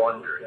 wonders.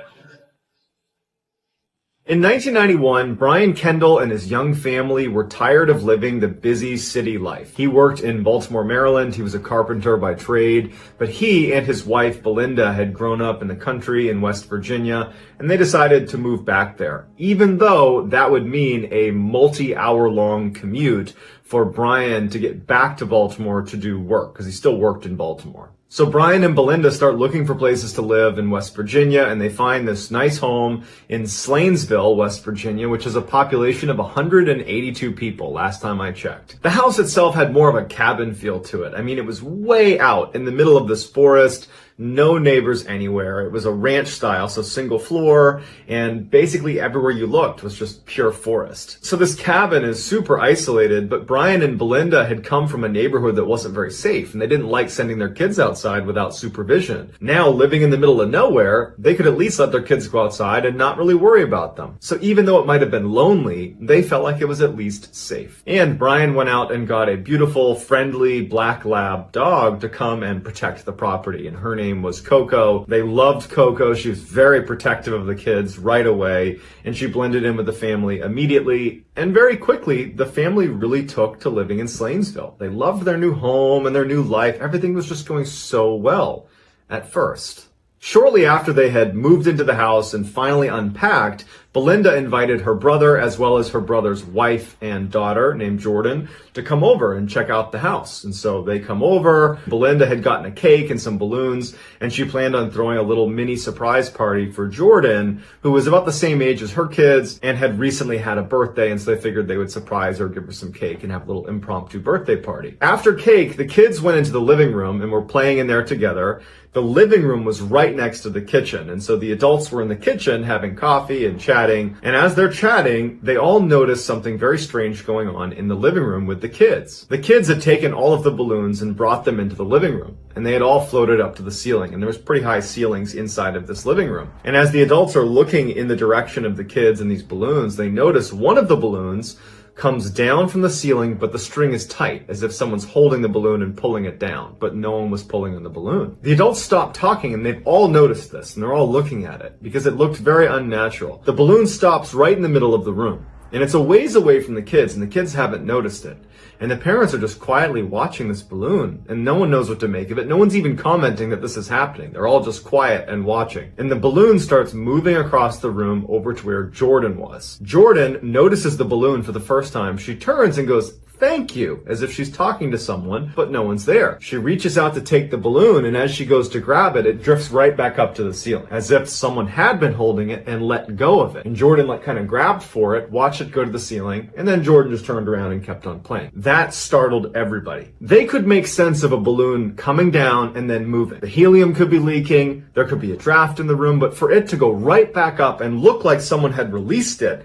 In 1991, Brian Kendall and his young family were tired of living the busy city life. He worked in Baltimore, Maryland. He was a carpenter by trade, but he and his wife, Belinda, had grown up in the country in West Virginia, and they decided to move back there, even though that would mean a multi-hour-long commute for Brian to get back to Baltimore to do work, because he still worked in Baltimore. So Brian and Belinda start looking for places to live in West Virginia, and they find this nice home in Slanesville, West Virginia, which has a population of 182 people last time I checked. The house itself had more of a cabin feel to it. I mean, it was way out in the middle of this forest, no neighbors anywhere. It was a ranch style, so single floor, and basically everywhere you looked was just pure forest. So this cabin is super isolated, but Brian and Belinda had come from a neighborhood that wasn't very safe, and they didn't like sending their kids outside without supervision. Now, living in the middle of nowhere, they could at least let their kids go outside and not really worry about them. So even though it might have been lonely, they felt like it was at least safe. And Brian went out and got a beautiful, friendly black lab dog to come and protect the property, and her name was Coco. They loved Coco. She was very protective of the kids right away, and she blended in with the family immediately. And very quickly, the family really took to living in Slanesville. They loved their new home and their new life. Everything was just going so well at first. Shortly after they had moved into the house and finally unpacked, Belinda invited her brother as well as her brother's wife and daughter named Jordan to come over and check out the house. And so they come over. Belinda had gotten a cake and some balloons, and she planned on throwing a little mini surprise party for Jordan, who was about the same age as her kids and had recently had a birthday, and so they figured they would surprise her, give her some cake, and have a little impromptu birthday party. After cake, the kids went into the living room and were playing in there together. The living room was right next to the kitchen, and so the adults were in the kitchen having coffee and chatting, and as they're chatting, they all noticed something very strange going on in the living room with the kids. The kids had taken all of the balloons and brought them into the living room, and they had all floated up to the ceiling, and there was pretty high ceilings inside of this living room. And as the adults are looking in the direction of the kids and these balloons, they notice one of the balloons comes down from the ceiling, but the string is tight, as if someone's holding the balloon and pulling it down, but no one was pulling on the balloon. The adults stopped talking, and they've all noticed this, and they're all looking at it, because it looked very unnatural. The balloon stops right in the middle of the room, and it's a ways away from the kids, and the kids haven't noticed it. And the parents are just quietly watching this balloon, and no one knows what to make of it. No one's even commenting that this is happening. They're all just quiet and watching. And the balloon starts moving across the room over to where Jordan was. Jordan notices the balloon for the first time. She turns and goes, "Thank you," as if she's talking to someone, but no one's there. She reaches out to take the balloon, and as she goes to grab it, it drifts right back up to the ceiling, as if someone had been holding it and let go of it. And Jordan kind of grabbed for it, watched it go to the ceiling, and then Jordan just turned around and kept on playing. That startled everybody. They could make sense of a balloon coming down and then moving. The helium could be leaking, there could be a draft in the room, but for it to go right back up and look like someone had released it,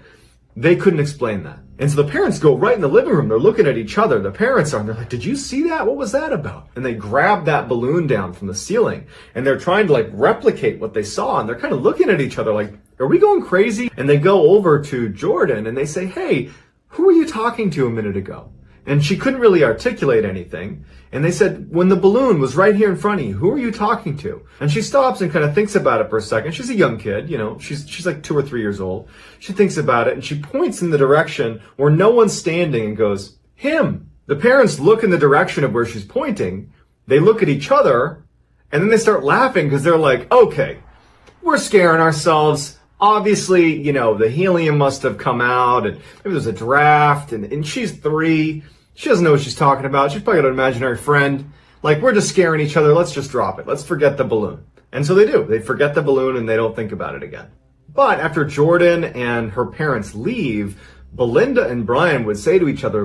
they couldn't explain that. And so the parents go right in the living room. They're looking at each other. The parents are, and they're like, "Did you see that? What was that about?" And they grab that balloon down from the ceiling, and they're trying to replicate what they saw. And they're kind of looking at each other like, "Are we going crazy?" And they go over to Jordan and they say, "Hey, who were you talking to a minute ago?" And she couldn't really articulate anything. And they said, "When the balloon was right here in front of you, who are you talking to?" And she stops and kind of thinks about it for a second. She's a young kid, she's like 2 or 3 years old. She thinks about it and she points in the direction where no one's standing and goes, "Him." The parents look in the direction of where she's pointing. They look at each other and then they start laughing because they're like, "Okay, we're scaring ourselves. Obviously, the helium must have come out and maybe there's a draft and she's 3. She doesn't know what she's talking about. She's probably got an imaginary friend. We're just scaring each other. Let's just drop it. Let's forget the balloon." And so they do. They forget the balloon and they don't think about it again. But after Jordan and her parents leave, Belinda and Brian would say to each other,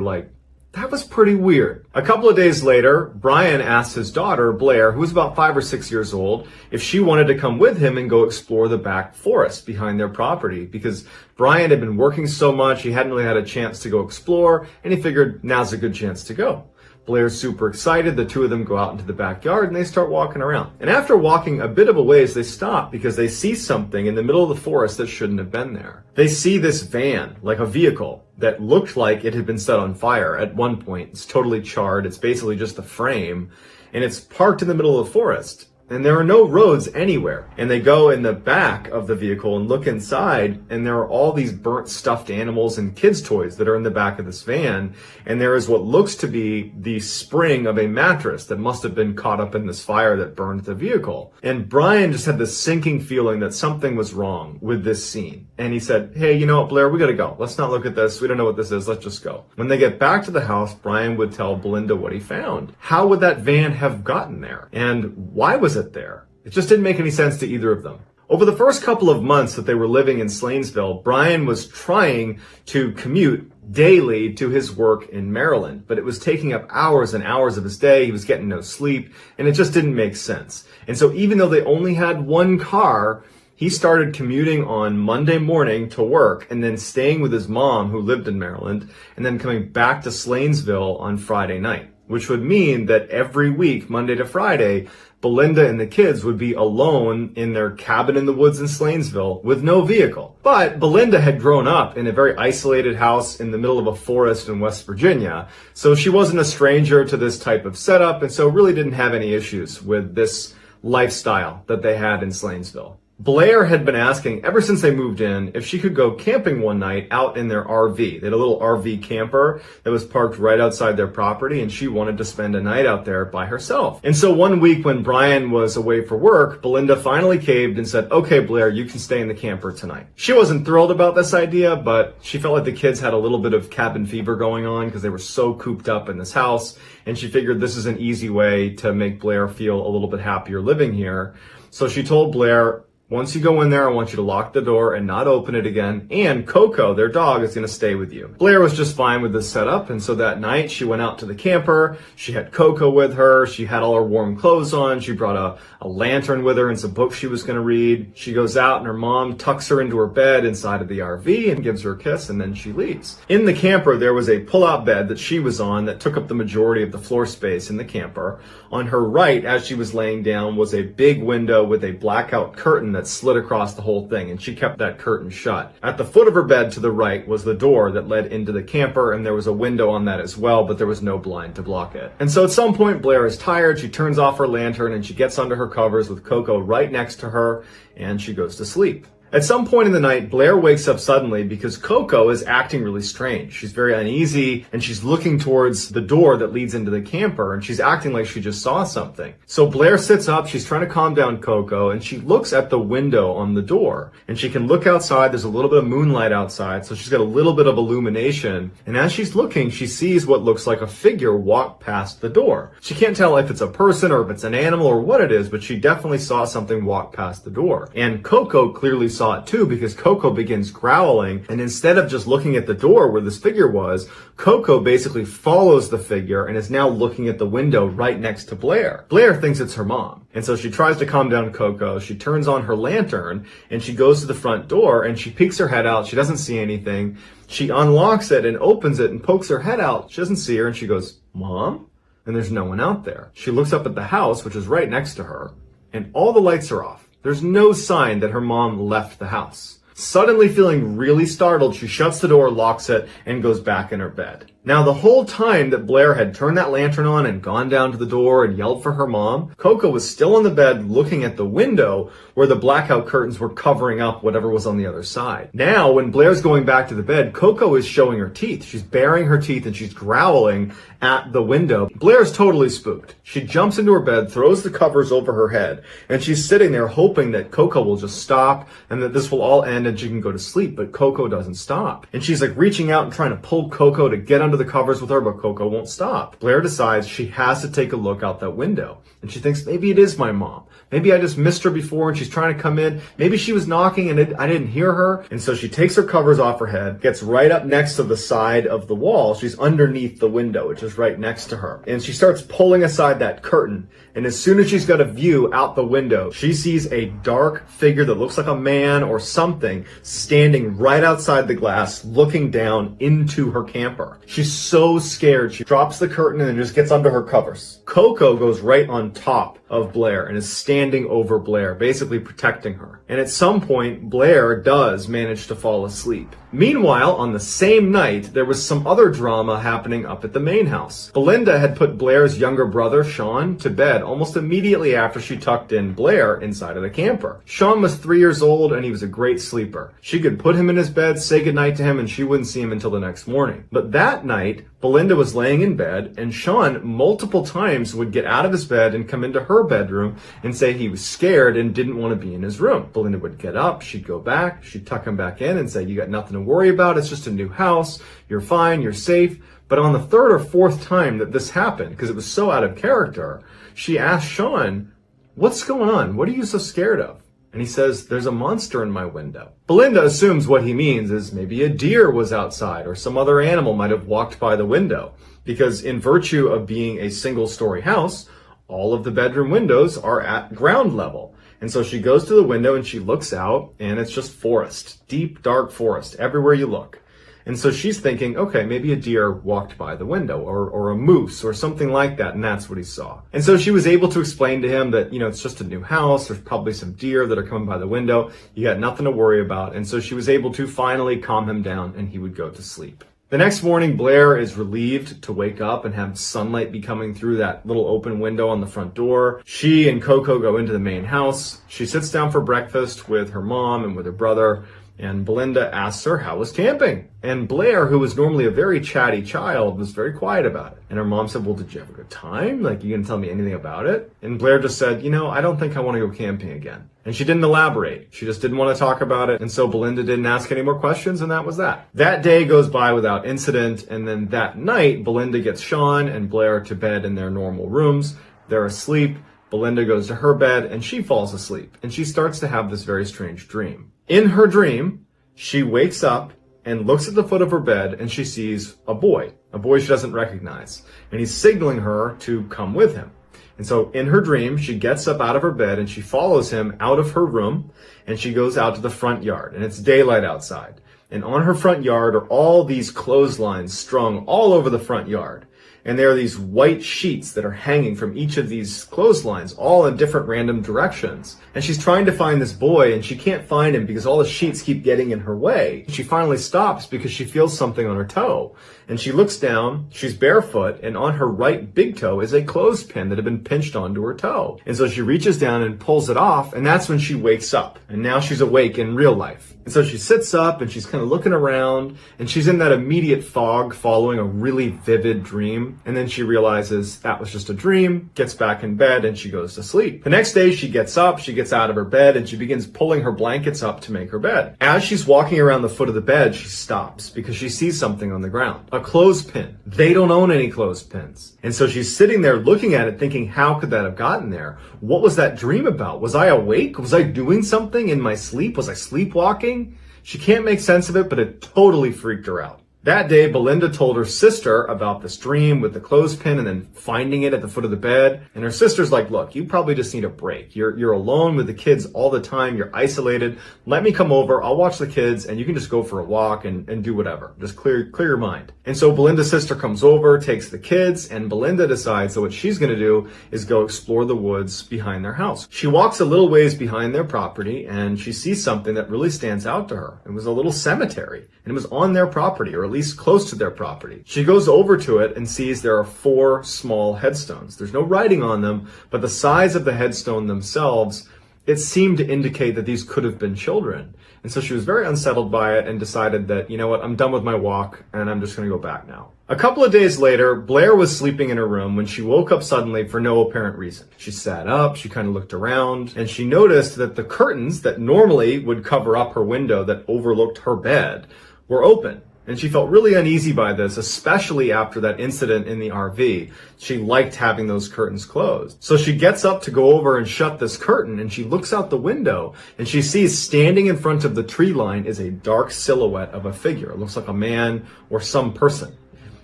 "That was pretty weird." A couple of days later, Brian asked his daughter, Blair, who was about 5 or 6 years old, if she wanted to come with him and go explore the back forest behind their property, because Brian had been working so much, he hadn't really had a chance to go explore, and he figured now's a good chance to go. Blair's super excited. The two of them go out into the backyard and they start walking around. And after walking a bit of a ways, they stop because they see something in the middle of the forest that shouldn't have been there. They see this van, like a vehicle, that looked like it had been set on fire at one point. It's totally charred. It's basically just the frame, and it's parked in the middle of the forest. and there are no roads anywhere. And they go in the back of the vehicle and look inside, and there are all these burnt stuffed animals and kids' toys that are in the back of this van. And there is what looks to be the spring of a mattress that must have been caught up in this fire that burned the vehicle. And Brian just had this sinking feeling that something was wrong with this scene. And he said, hey, you know what, Blair, we gotta go. Let's not look at this. We don't know what this is. Let's just go. When they get back to the house, Brian would tell Belinda what he found. How would that van have gotten there? And why was it there? It just didn't make any sense to either of them. Over the first couple of months that they were living in Slanesville, Brian was trying to commute daily to his work in Maryland, but it was taking up hours and hours of his day. He was getting no sleep, and it just didn't make sense. And so even though they only had one car, he started commuting on Monday morning to work and then staying with his mom who lived in Maryland and then coming back to Slanesville on Friday night, which would mean that every week, Monday to Friday, Belinda and the kids would be alone in their cabin in the woods in Slanesville with no vehicle. But Belinda had grown up in a very isolated house in the middle of a forest in West Virginia, so she wasn't a stranger to this type of setup, and so really didn't have any issues with this lifestyle that they had in Slanesville. Blair had been asking ever since they moved in if she could go camping one night out in their RV. They had a little RV camper that was parked right outside their property, and she wanted to spend a night out there by herself. And so one week when Brian was away for work, Belinda finally caved and said, okay, Blair, you can stay in the camper tonight. She wasn't thrilled about this idea, but she felt like the kids had a little bit of cabin fever going on because they were so cooped up in this house, and she figured this is an easy way to make Blair feel a little bit happier living here. So she told Blair, once you go in there, I want you to lock the door and not open it again. And Coco, their dog, is going to stay with you. Blair was just fine with this setup. And so that night she went out to the camper. She had Coco with her. She had all her warm clothes on. She brought a lantern with her and some books she was going to read. She goes out and her mom tucks her into her bed inside of the RV and gives her a kiss, and then she leaves. In the camper, there was a pull-out bed that she was on that took up the majority of the floor space in the camper. On her right, as she was laying down, was a big window with a blackout curtain that slid across the whole thing, and she kept that curtain shut. At the foot of her bed to the right was the door that led into the camper, and there was a window on that as well, but there was no blind to block it. And so at some point, Blair is tired. She turns off her lantern and she gets under her covers with Coco right next to her, and she goes to sleep. At some point in the night, Blair wakes up suddenly because Coco is acting really strange. She's very uneasy, and she's looking towards the door that leads into the camper, and she's acting like she just saw something. So Blair sits up, she's trying to calm down Coco, and she looks at the window on the door, and she can look outside. There's a little bit of moonlight outside, so she's got a little bit of illumination, and as she's looking, she sees what looks like a figure walk past the door. She can't tell if it's a person or if it's an animal or what it is, but she definitely saw something walk past the door. And Coco clearly saw it too, because Coco begins growling, and instead of just looking at the door where this figure was, Coco basically follows the figure and is now looking at the window right next to Blair. Blair thinks it's her mom, and so she tries to calm down Coco. She turns on her lantern and she goes to the front door and she peeks her head out. She doesn't see anything. She unlocks it and opens it and pokes her head out. She doesn't see her, and she goes, "Mom?" And there's no one out there. She looks up at the house, which is right next to her, and all the lights are off. There's no sign that her mom left the house. Suddenly feeling really startled, she shuts the door, locks it, and goes back in her bed. Now, the whole time that Blair had turned that lantern on and gone down to the door and yelled for her mom, Coco was still on the bed looking at the window where the blackout curtains were covering up whatever was on the other side. Now, when Blair's going back to the bed, Coco is showing her teeth. She's baring her teeth and she's growling at the window. Blair's totally spooked. She jumps into her bed, throws the covers over her head, and she's sitting there hoping that Coco will just stop and that this will all end and she can go to sleep, but Coco doesn't stop. And she's like reaching out and trying to pull Coco to get under the covers with her, but Coco won't stop. Blair decides she has to take a look out that window, and she thinks maybe it is my mom. Maybe I just missed her before and she's trying to come in. Maybe she was knocking and I didn't hear her. And so she takes her covers off her head, gets right up next to the side of the wall. She's underneath the window, which is right next to her. And she starts pulling aside that curtain. And as soon as she's got a view out the window, she sees a dark figure that looks like a man or something standing right outside the glass, looking down into her camper. She's so scared. She drops the curtain and then just gets under her covers. Coco goes right on top of Blair and is standing over Blair, basically protecting her. And at some point, Blair does manage to fall asleep. Meanwhile, on the same night, there was some other drama happening up at the main house. Belinda had put Blair's younger brother, Sean, to bed almost immediately after she tucked in Blair inside of the camper. Sean was 3 years old and he was a great sleeper. She could put him in his bed, say goodnight to him, and she wouldn't see him until the next morning. But that night, Belinda was laying in bed, and Sean multiple times would get out of his bed and come into her bedroom and say he was scared and didn't want to be in his room. Belinda would get up, she'd go back, she'd tuck him back in and say, "You got nothing to worry about, it's just a new house, you're fine, you're safe." But on the third or fourth time that this happened, because it was so out of character, she asked Sean, "What's going on? What are you so scared of?" And he says, "There's a monster in my window." Belinda assumes what he means is maybe a deer was outside or some other animal might have walked by the window, because in virtue of being a single-story house, all of the bedroom windows are at ground level. And so she goes to the window and she looks out, and it's just forest, deep, dark forest, everywhere you look. And so she's thinking, okay, maybe a deer walked by the window or a moose or something like that, and that's what he saw. And so she was able to explain to him that, it's just a new house, there's probably some deer that are coming by the window, you got nothing to worry about. And so she was able to finally calm him down and he would go to sleep. The next morning, Blair is relieved to wake up and have sunlight be coming through that little open window on the front door. She and Coco go into the main house. She sits down for breakfast with her mom and with her brother, and Belinda asks her how was camping. And Blair, who was normally a very chatty child, was very quiet about it. And her mom said, "Well, did you have a good time? Like, you gonna tell me anything about it?" And Blair just said, "I don't think I want to go camping again." And she didn't elaborate. She just didn't want to talk about it. And so Belinda didn't ask any more questions, and that was that. That day goes by without incident. And then that night, Belinda gets Sean and Blair to bed in their normal rooms. They're asleep. Belinda goes to her bed and she falls asleep. And she starts to have this very strange dream. In her dream, she wakes up and looks at the foot of her bed and she sees a boy she doesn't recognize. And he's signaling her to come with him. And so in her dream, she gets up out of her bed and she follows him out of her room and she goes out to the front yard, and it's daylight outside. And on her front yard are all these clotheslines strung all over the front yard. And there are these white sheets that are hanging from each of these clotheslines, all in different random directions. And she's trying to find this boy, and she can't find him because all the sheets keep getting in her way. She finally stops because she feels something on her toe. And she looks down, she's barefoot, and on her right big toe is a clothespin that had been pinched onto her toe. And so she reaches down and pulls it off, and that's when she wakes up. And now she's awake in real life. And so she sits up and she's kind of looking around, and she's in that immediate fog following a really vivid dream. And then she realizes that was just a dream, gets back in bed, and she goes to sleep. The next day she gets up, she gets out of her bed, and she begins pulling her blankets up to make her bed. As she's walking around the foot of the bed, she stops because she sees something on the ground. A clothespin. They don't own any clothespins. And so she's sitting there looking at it thinking, how could that have gotten there? What was that dream about? Was I awake? Was I doing something in my sleep? Was I sleepwalking? She can't make sense of it, but it totally freaked her out. That day, Belinda told her sister about this dream with the clothespin and then finding it at the foot of the bed. And her sister's like, "Look, you probably just need a break. You're alone with the kids all the time. You're isolated. Let me come over. I'll watch the kids and you can just go for a walk and do whatever. Just clear your mind." And so Belinda's sister comes over, takes the kids, and Belinda decides that what she's going to do is go explore the woods behind their house. She walks a little ways behind their property and she sees something that really stands out to her. It was a little cemetery, and it was on their property, or at least close to their property. She goes over to it and sees there are 4 small headstones. There's no writing on them, but the size of the headstone themselves, it seemed to indicate that these could have been children. And so she was very unsettled by it and decided that, I'm done with my walk and I'm just going to go back now. A couple of days later, Blair was sleeping in her room when she woke up suddenly for no apparent reason. She sat up, she kind of looked around, and she noticed that the curtains that normally would cover up her window that overlooked her bed were open. And she felt really uneasy by this, especially after that incident in the RV. She liked having those curtains closed. So she gets up to go over and shut this curtain, and she looks out the window and she sees standing in front of the tree line is a dark silhouette of a figure. It looks like a man or some person.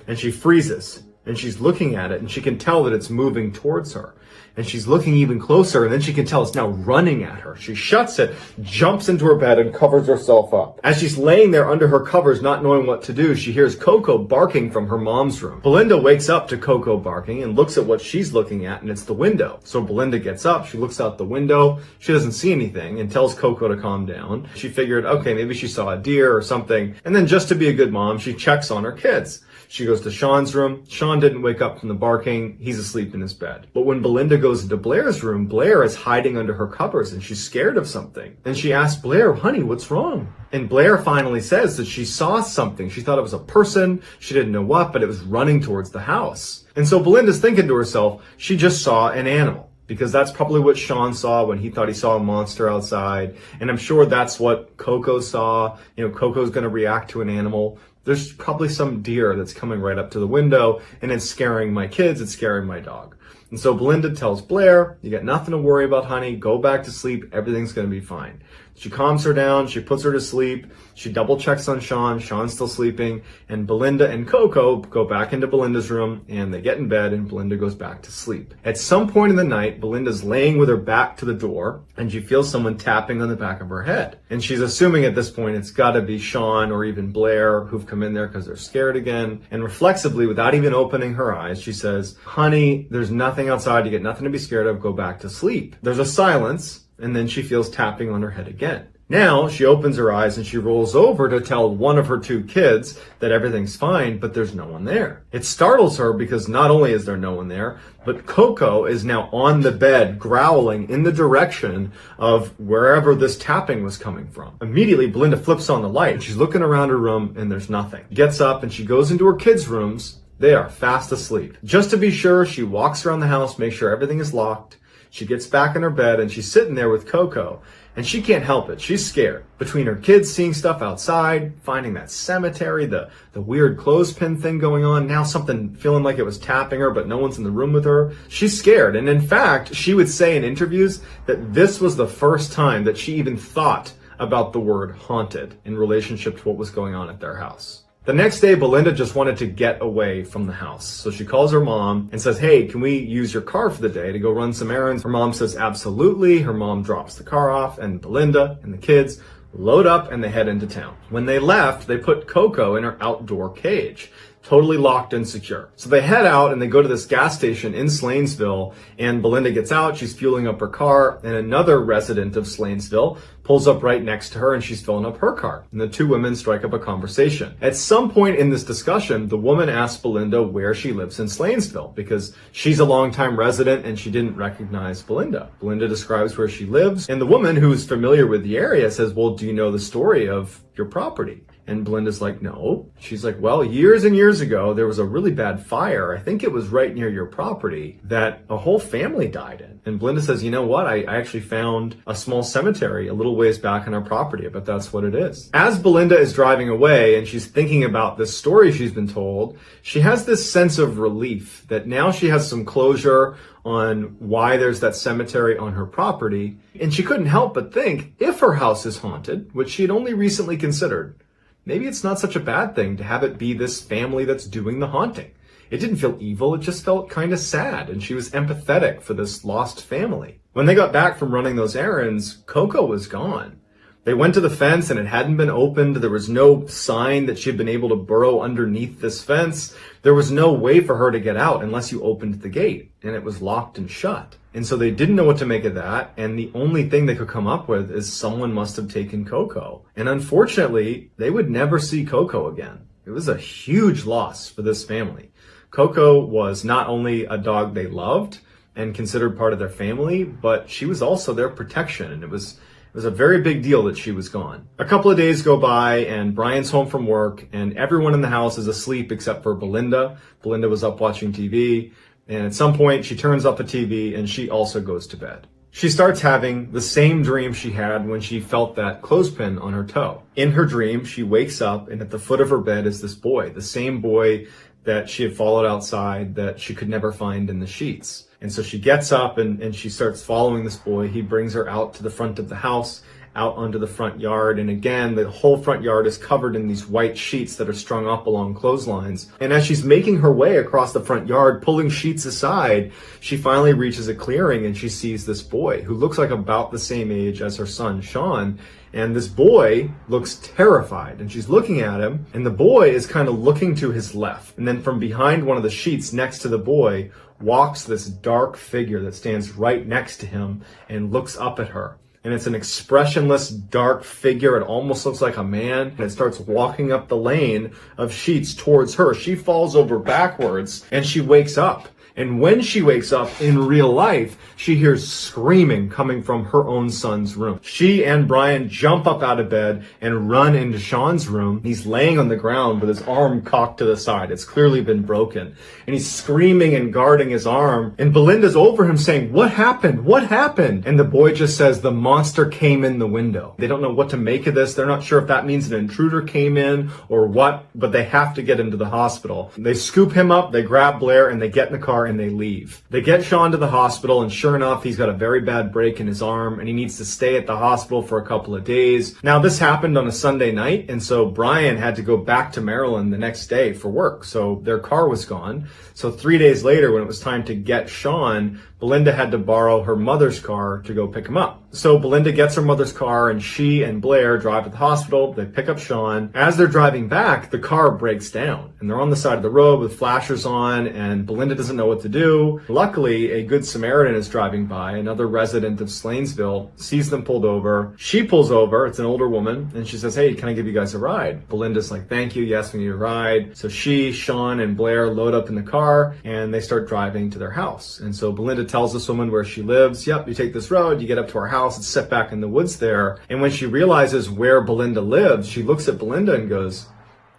And she freezes and she's looking at it, and she can tell that it's moving towards her. And she's looking even closer, and then she can tell it's now running at her. She shuts it, jumps into her bed, and covers herself up. As she's laying there under her covers, not knowing what to do, she hears Coco barking from her mom's room. Belinda wakes up to Coco barking and looks at what she's looking at, and it's the window. So Belinda gets up, she looks out the window, she doesn't see anything, and tells Coco to calm down. She figured, okay, maybe she saw a deer or something. And then just to be a good mom, she checks on her kids. She goes to Sean's room. Sean didn't wake up from the barking. He's asleep in his bed. But when Belinda goes into Blair's room, Blair is hiding under her covers and she's scared of something. And she asks Blair, honey, what's wrong? And Blair finally says that she saw something. She thought it was a person. She didn't know what, but it was running towards the house. And so Belinda's thinking to herself, she just saw an animal. Because that's probably what Sean saw when he thought he saw a monster outside. And I'm sure that's what Coco saw. You know, Coco's going to react to an animal. There's probably some deer that's coming right up to the window and it's scaring my kids, it's scaring my dog. And so Belinda tells Blair, you got nothing to worry about, honey. Go back to sleep. Everything's going to be fine. She calms her down. She puts her to sleep. She double checks on Sean. Sean's still sleeping. And Belinda and Coco go back into Belinda's room and they get in bed and Belinda goes back to sleep. At some point in the night, Belinda's laying with her back to the door and she feels someone tapping on the back of her head. And she's assuming at this point it's got to be Sean or even Blair who've come in there because they're scared again. And reflexively, without even opening her eyes, she says, honey, there's nothing outside. You get nothing to be scared of. Go back to sleep. There's a silence. And then she feels tapping on her head again. Now she opens her eyes and she rolls over to tell one of her two kids that everything's fine, but there's no one there. It startles her because not only is there no one there, but Coco is now on the bed growling in the direction of wherever this tapping was coming from. Immediately, Belinda flips on the light and she's looking around her room and there's nothing. Gets up and she goes into her kids' rooms. They are fast asleep. Just to be sure, she walks around the house, makes sure everything is locked. She gets back in her bed and she's sitting there with Coco and she can't help it. She's scared. Between her kids seeing stuff outside, finding that cemetery, the weird clothespin thing going on, now something feeling like it was tapping her, but no one's in the room with her. She's scared. And in fact, she would say in interviews that this was the first time that she even thought about the word haunted in relationship to what was going on at their house. The next day, Belinda just wanted to get away from the house. So she calls her mom and says, hey, can we use your car for the day to go run some errands? Her mom says, absolutely. Her mom drops the car off and Belinda and the kids load up and they head into town. When they left, they put Coco in her outdoor cage, totally locked and secure. So they head out and they go to this gas station in Slanesville and Belinda gets out, she's fueling up her car and another resident of Slanesville pulls up right next to her and she's filling up her car. And the two women strike up a conversation. At some point in this discussion, the woman asks Belinda where she lives in Slanesville because she's a longtime resident and she didn't recognize Belinda. Belinda describes where she lives and the woman who's familiar with the area says, well, do you know the story of your property? And Belinda's like, no. She's like, well, years and years ago, there was a really bad fire. I think it was right near your property that a whole family died in. And Belinda says, you know what? I actually found a small cemetery a little ways back on our property, but that's what it is. As Belinda is driving away and she's thinking about this story she's been told, she has this sense of relief that now she has some closure on why there's that cemetery on her property. And she couldn't help but think, if her house is haunted, which she had only recently considered, maybe it's not such a bad thing to have it be this family that's doing the haunting. It didn't feel evil, it just felt kind of sad, and she was empathetic for this lost family. When they got back from running those errands, Coco was gone. They went to the fence and it hadn't been opened. There was no sign that she had been able to burrow underneath this fence. There was no way for her to get out unless you opened the gate, and it was locked and shut. And so they didn't know what to make of that, and the only thing they could come up with is someone must have taken Coco. And unfortunately, they would never see Coco again. It was a huge loss for this family. Coco was not only a dog they loved and considered part of their family, but she was also their protection, and it was a very big deal that she was gone. A couple of days go by and Brian's home from work and everyone in the house is asleep except for Belinda. Belinda was up watching TV, and at some point she turns off the TV and she also goes to bed. She starts having the same dream she had when she felt that clothespin on her toe. In her dream, she wakes up and at the foot of her bed is this boy, the same boy that she had followed outside that she could never find in the sheets. And so she gets up and she starts following this boy. He brings her out to the front of the house. out onto the front yard. And again, the whole front yard is covered in these white sheets that are strung up along clotheslines. And as she's making her way across the front yard, pulling sheets aside, she finally reaches a clearing and she sees this boy who looks like about the same age as her son, Sean. And this boy looks terrified, and she's looking at him, and the boy is kind of looking to his left. And then from behind one of the sheets next to the boy walks this dark figure that stands right next to him and looks up at her. And it's an expressionless, dark figure. It almost looks like a man. And it starts walking up the lane of sheets towards her. She falls over backwards, and she wakes up. And when she wakes up in real life, she hears screaming coming from her own son's room. She and Brian jump up out of bed and run into Sean's room. He's laying on the ground with his arm cocked to the side. It's clearly been broken. And he's screaming and guarding his arm. And Belinda's over him saying, "What happened? What happened?" And the boy just says, "The monster came in the window." They don't know what to make of this. They're not sure if that means an intruder came in or what, but they have to get him to the hospital. They scoop him up, they grab Blair, and they get in the car and they leave. They get Sean to the hospital, and sure enough, he's got a very bad break in his arm, and he needs to stay at the hospital for a couple of days. Now, this happened on a Sunday night, and so Brian had to go back to Maryland the next day for work, so their car was gone. So 3 days later, when it was time to get Sean, Belinda had to borrow her mother's car to go pick him up. So Belinda gets her mother's car, and she and Blair drive to the hospital. They pick up Sean. As they're driving back, the car breaks down, and they're on the side of the road with flashers on, and Belinda doesn't know what to do. Luckily, a good Samaritan is driving by. Another resident of Slainsville sees them pulled over. She pulls over. It's an older woman, and she says, "Hey, can I give you guys a ride?" Belinda's like, "Thank you. Yes, we need a ride." So she, Sean, and Blair load up in the car, and they start driving to their house. And so Belinda tells this woman where she lives, "Yep, you take this road, you get up to our house, it's set back in the woods there." And when she realizes where Belinda lives, she looks at Belinda and goes,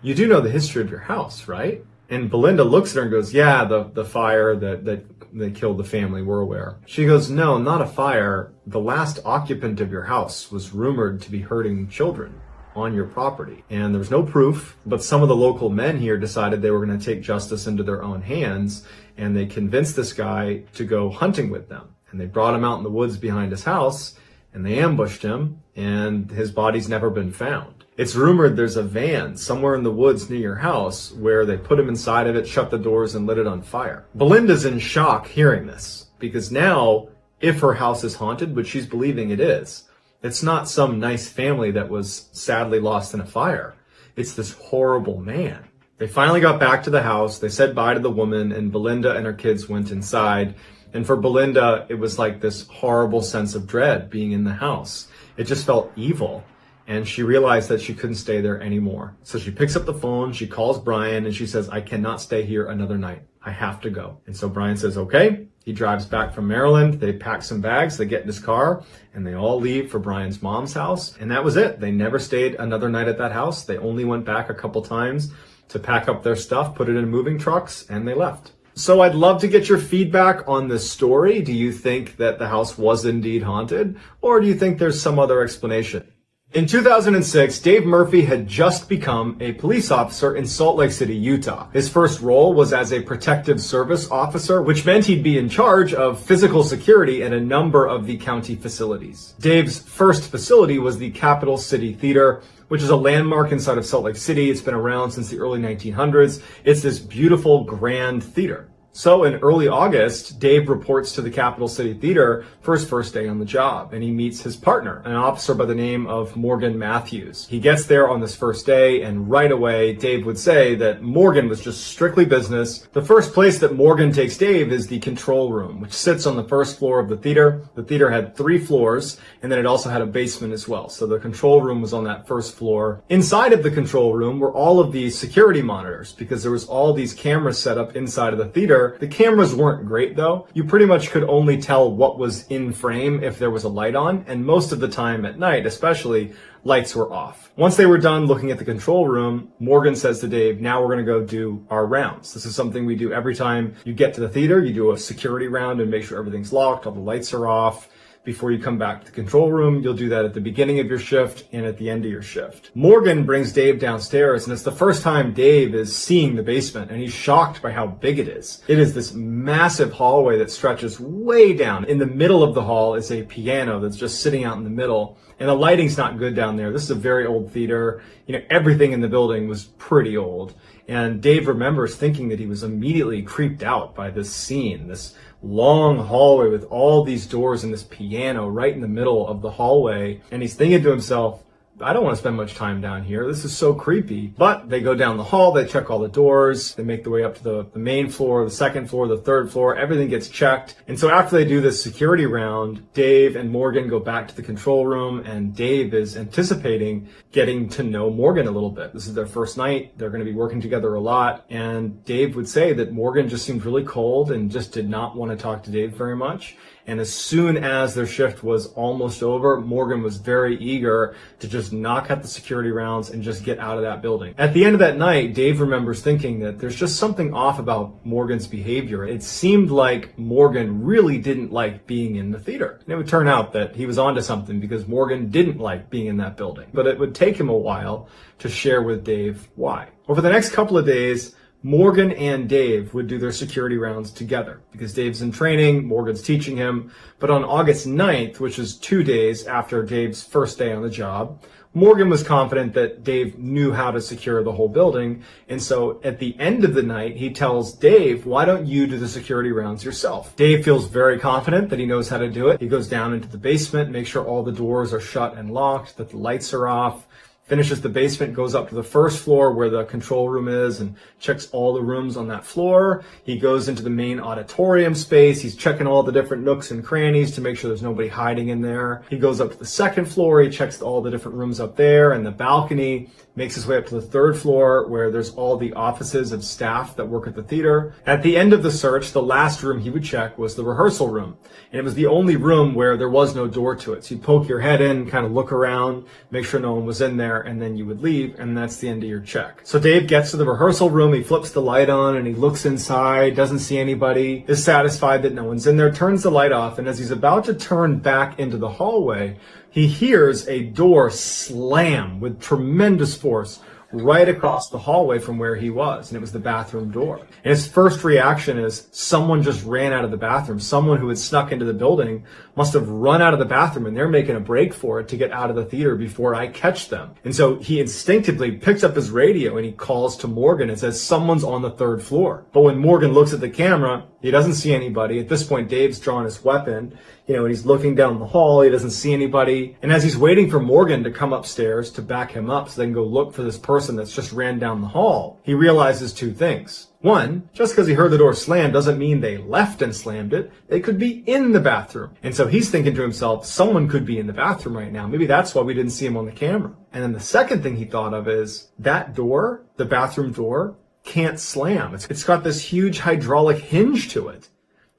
"You do know the history of your house, right?" And Belinda looks at her and goes, "Yeah, the fire that killed the family, we're aware." She goes, "No, not a fire. The last occupant of your house was rumored to be hurting children on your property. And there was no proof, but some of the local men here decided they were going to take justice into their own hands, and they convinced this guy to go hunting with them. And they brought him out in the woods behind his house, and they ambushed him, and his body's never been found. It's rumored there's a van somewhere in the woods near your house where they put him inside of it, shut the doors, and lit it on fire." Belinda's in shock hearing this, because now, if her house is haunted, which she's believing it is, it's not some nice family that was sadly lost in a fire. It's this horrible man. They finally got back to the house. They said bye to the woman, and Belinda and her kids went inside. And for Belinda, it was like this horrible sense of dread being in the house. It just felt evil. And she realized that she couldn't stay there anymore. So she picks up the phone, she calls Brian, and she says, "I cannot stay here another night. I have to go." And so Brian says, okay. He drives back from Maryland. They pack some bags, they get in his car, and they all leave for Brian's mom's house. And that was it. They never stayed another night at that house. They only went back a couple times to pack up their stuff, put it in moving trucks, and they left. So I'd love to get your feedback on this story. Do you think that the house was indeed haunted, or do you think there's some other explanation? In 2006, Dave Murphy had just become a police officer in Salt Lake City, Utah. His first role was as a protective service officer, which meant he'd be in charge of physical security at a number of the county facilities. Dave's first facility was the Capital City Theater, which is a landmark inside of Salt Lake City. It's been around since the early 1900s. It's this beautiful, grand theater. So in early August, Dave reports to the Capital City Theater for his first day on the job, and he meets his partner, an officer by the name of Morgan Matthews. He gets there on this first day, and right away, Dave would say that Morgan was just strictly business. The first place that Morgan takes Dave is the control room, which sits on the first floor of the theater. The theater had 3 floors, and then it also had a basement as well. So the control room was on that first floor. Inside of the control room were all of these security monitors, because there was all these cameras set up inside of the theater. The cameras weren't great though. You pretty much could only tell what was in frame if there was a light on, and most of the time at night especially, lights were off. Once they were done looking at the control room, Morgan says to Dave, "Now we're going to go do our rounds. This is something we do every time you get to the theater. You do a security round and make sure everything's locked, all the lights are off. Before you come back to the control room, you'll do that at the beginning of your shift and at the end of your shift." Morgan brings Dave downstairs, and it's the first time Dave is seeing the basement, and he's shocked by how big it is. It is this massive hallway that stretches way down. In the middle of the hall is a piano that's just sitting out in the middle, And the lighting's not good down there. This is a very old theater. Everything in the building was pretty old. And Dave remembers thinking that he was immediately creeped out by this scene, this long hallway with all these doors and this piano right in the middle of the hallway. And he's thinking to himself, I don't want to spend much time down here. This is so creepy. But they go down the hall, they check all the doors, they make their way up to the main floor, the second floor, the third floor, everything gets checked. And so after they do this security round, Dave and Morgan go back to the control room, and Dave is anticipating getting to know Morgan a little bit. This is their first night. They're going to be working together a lot. And Dave would say that Morgan just seemed really cold and just did not want to talk to Dave very much. And as soon as their shift was almost over, Morgan was very eager to just knock out the security rounds and just get out of that building. At the end of that night, Dave remembers thinking that there's just something off about Morgan's behavior. It seemed like Morgan really didn't like being in the theater. And it would turn out that he was onto something, because Morgan didn't like being in that building. But it would take him a while to share with Dave why. Over the next couple of days, Morgan and Dave would do their security rounds together because Dave's in training, Morgan's teaching him. But on August 9th, which is 2 days after Dave's first day on the job, Morgan was confident that Dave knew how to secure the whole building. And so at the end of the night, he tells Dave, why don't you do the security rounds yourself? Dave feels very confident that he knows how to do it. He goes down into the basement, makes sure all the doors are shut and locked, that the lights are off, finishes the basement, goes up to the first floor where the control room is and checks all the rooms on that floor. He goes into the main auditorium space. He's checking all the different nooks and crannies to make sure there's nobody hiding in there. He goes up to the second floor. He checks all the different rooms up there and the balcony, makes his way up to the third floor where there's all the offices of staff that work at the theater. At the end of the search, the last room he would check was the rehearsal room. And it was the only room where there was no door to it. So you'd poke your head in, kind of look around, make sure no one was in there, and then you would leave, and that's the end of your check. So Dave gets to the rehearsal room, he flips the light on, and he looks inside, doesn't see anybody, is satisfied that no one's in there, turns the light off, and as he's about to turn back into the hallway, he hears a door slam with tremendous force right across the hallway from where he was, and it was the bathroom door. And his first reaction is someone just ran out of the bathroom. Someone who had snuck into the building must have run out of the bathroom, and they're making a break for it to get out of the theater before I catch them. And so he instinctively picks up his radio and he calls to Morgan and says, someone's on the third floor. But when Morgan looks at the camera, he doesn't see anybody. At this point, Dave's drawn his weapon, and he's looking down the hall. He doesn't see anybody. And as he's waiting for Morgan to come upstairs to back him up so they can go look for this person that's just ran down the hall, he realizes two things. One, just because he heard the door slam doesn't mean they left and slammed it. They could be in the bathroom. And so he's thinking to himself, someone could be in the bathroom right now. Maybe that's why we didn't see him on the camera. And then the second thing he thought of is that door, the bathroom door, can't slam. It's got this huge hydraulic hinge to it.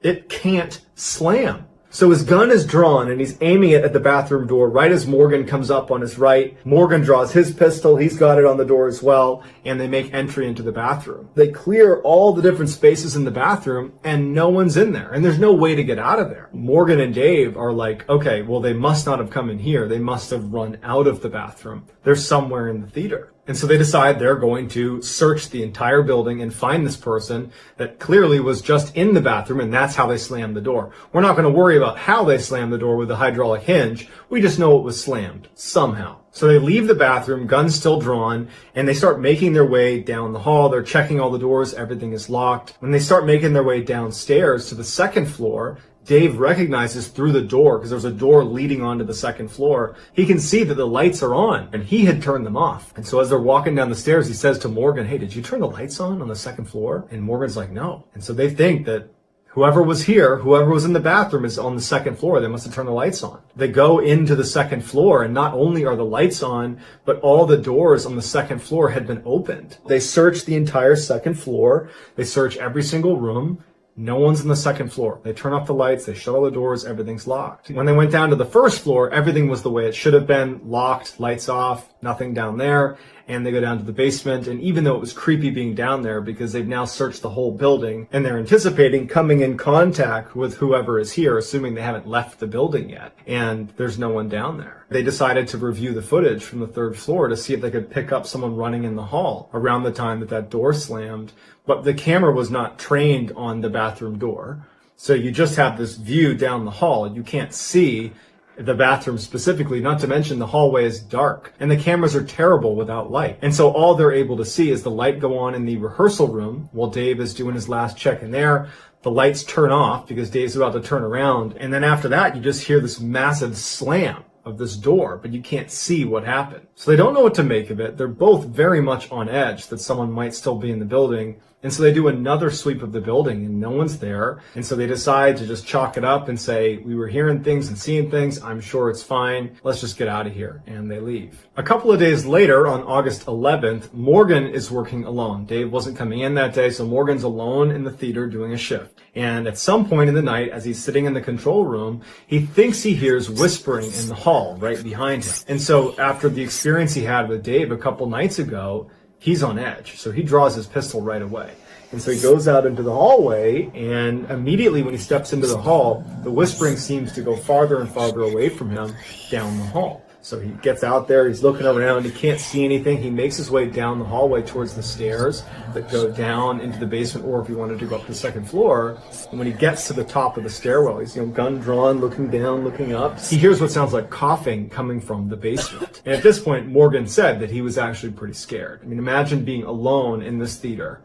It can't slam. So his gun is drawn and he's aiming it at the bathroom door right as Morgan comes up on his right. Morgan draws his pistol. He's got it on the door as well. And they make entry into the bathroom. They clear all the different spaces in the bathroom and no one's in there. And there's no way to get out of there. Morgan and Dave are like, okay, well, they must not have come in here. They must have run out of the bathroom. They're somewhere in the theater. And so they decide they're going to search the entire building and find this person that clearly was just in the bathroom, and that's how they slammed the door. We're not going to worry about how they slammed the door with the hydraulic hinge. We just know it was slammed somehow. So they leave the bathroom, guns still drawn, and they start making their way down the hall. They're checking all the doors. Everything is locked. When they start making their way downstairs to the second floor, Dave recognizes through the door, because there's a door leading onto the second floor, he can see that the lights are on, and he had turned them off. And so as they're walking down the stairs, he says to Morgan, hey, did you turn the lights on the second floor? And Morgan's like, no. And so they think that whoever was here, whoever was in the bathroom is on the second floor. They must have turned the lights on. They go into the second floor, and not only are the lights on, but all the doors on the second floor had been opened. They search the entire second floor. They search every single room. No one's on the second floor. They turn off the lights, they shut all the doors, everything's locked. When they went down to the first floor, everything was the way it should have been, locked, lights off, nothing down there. And they go down to the basement, and even though it was creepy being down there because they've now searched the whole building and they're anticipating coming in contact with whoever is here, assuming they haven't left the building yet, and there's no one down there. They decided to review the footage from the third floor to see if they could pick up someone running in the hall around the time that door slammed, but the camera was not trained on the bathroom door. So you just have this view down the hall. You can't see the bathroom specifically, not to mention the hallway is dark and the cameras are terrible without light. And so all they're able to see is the light go on in the rehearsal room while Dave is doing his last check in there. The lights turn off because Dave's about to turn around. And then after that, you just hear this massive slam of this door, but you can't see what happened. So they don't know what to make of it. They're both very much on edge that someone might still be in the building. And so they do another sweep of the building and no one's there. And so they decide to just chalk it up and say, we were hearing things and seeing things. I'm sure it's fine. Let's just get out of here. And they leave. A couple of days later, on August 11th, Morgan is working alone. Dave wasn't coming in that day, so Morgan's alone in the theater doing a shift. And at some point in the night, as he's sitting in the control room, he thinks he hears whispering in the hall right behind him. And so after the experience he had with Dave a couple nights ago, he's on edge. So he draws his pistol right away. And so he goes out into the hallway, and immediately when he steps into the hall, the whispering seems to go farther and farther away from him down the hall. So he gets out there, he's looking around, he can't see anything. He makes his way down the hallway towards the stairs that go down into the basement, or if he wanted to go up to the second floor. And when he gets to the top of the stairwell, he's, gun drawn, looking down, looking up. He hears what sounds like coughing coming from the basement. And at this point, Morgan said that he was actually pretty scared. I mean, imagine being alone in this theater.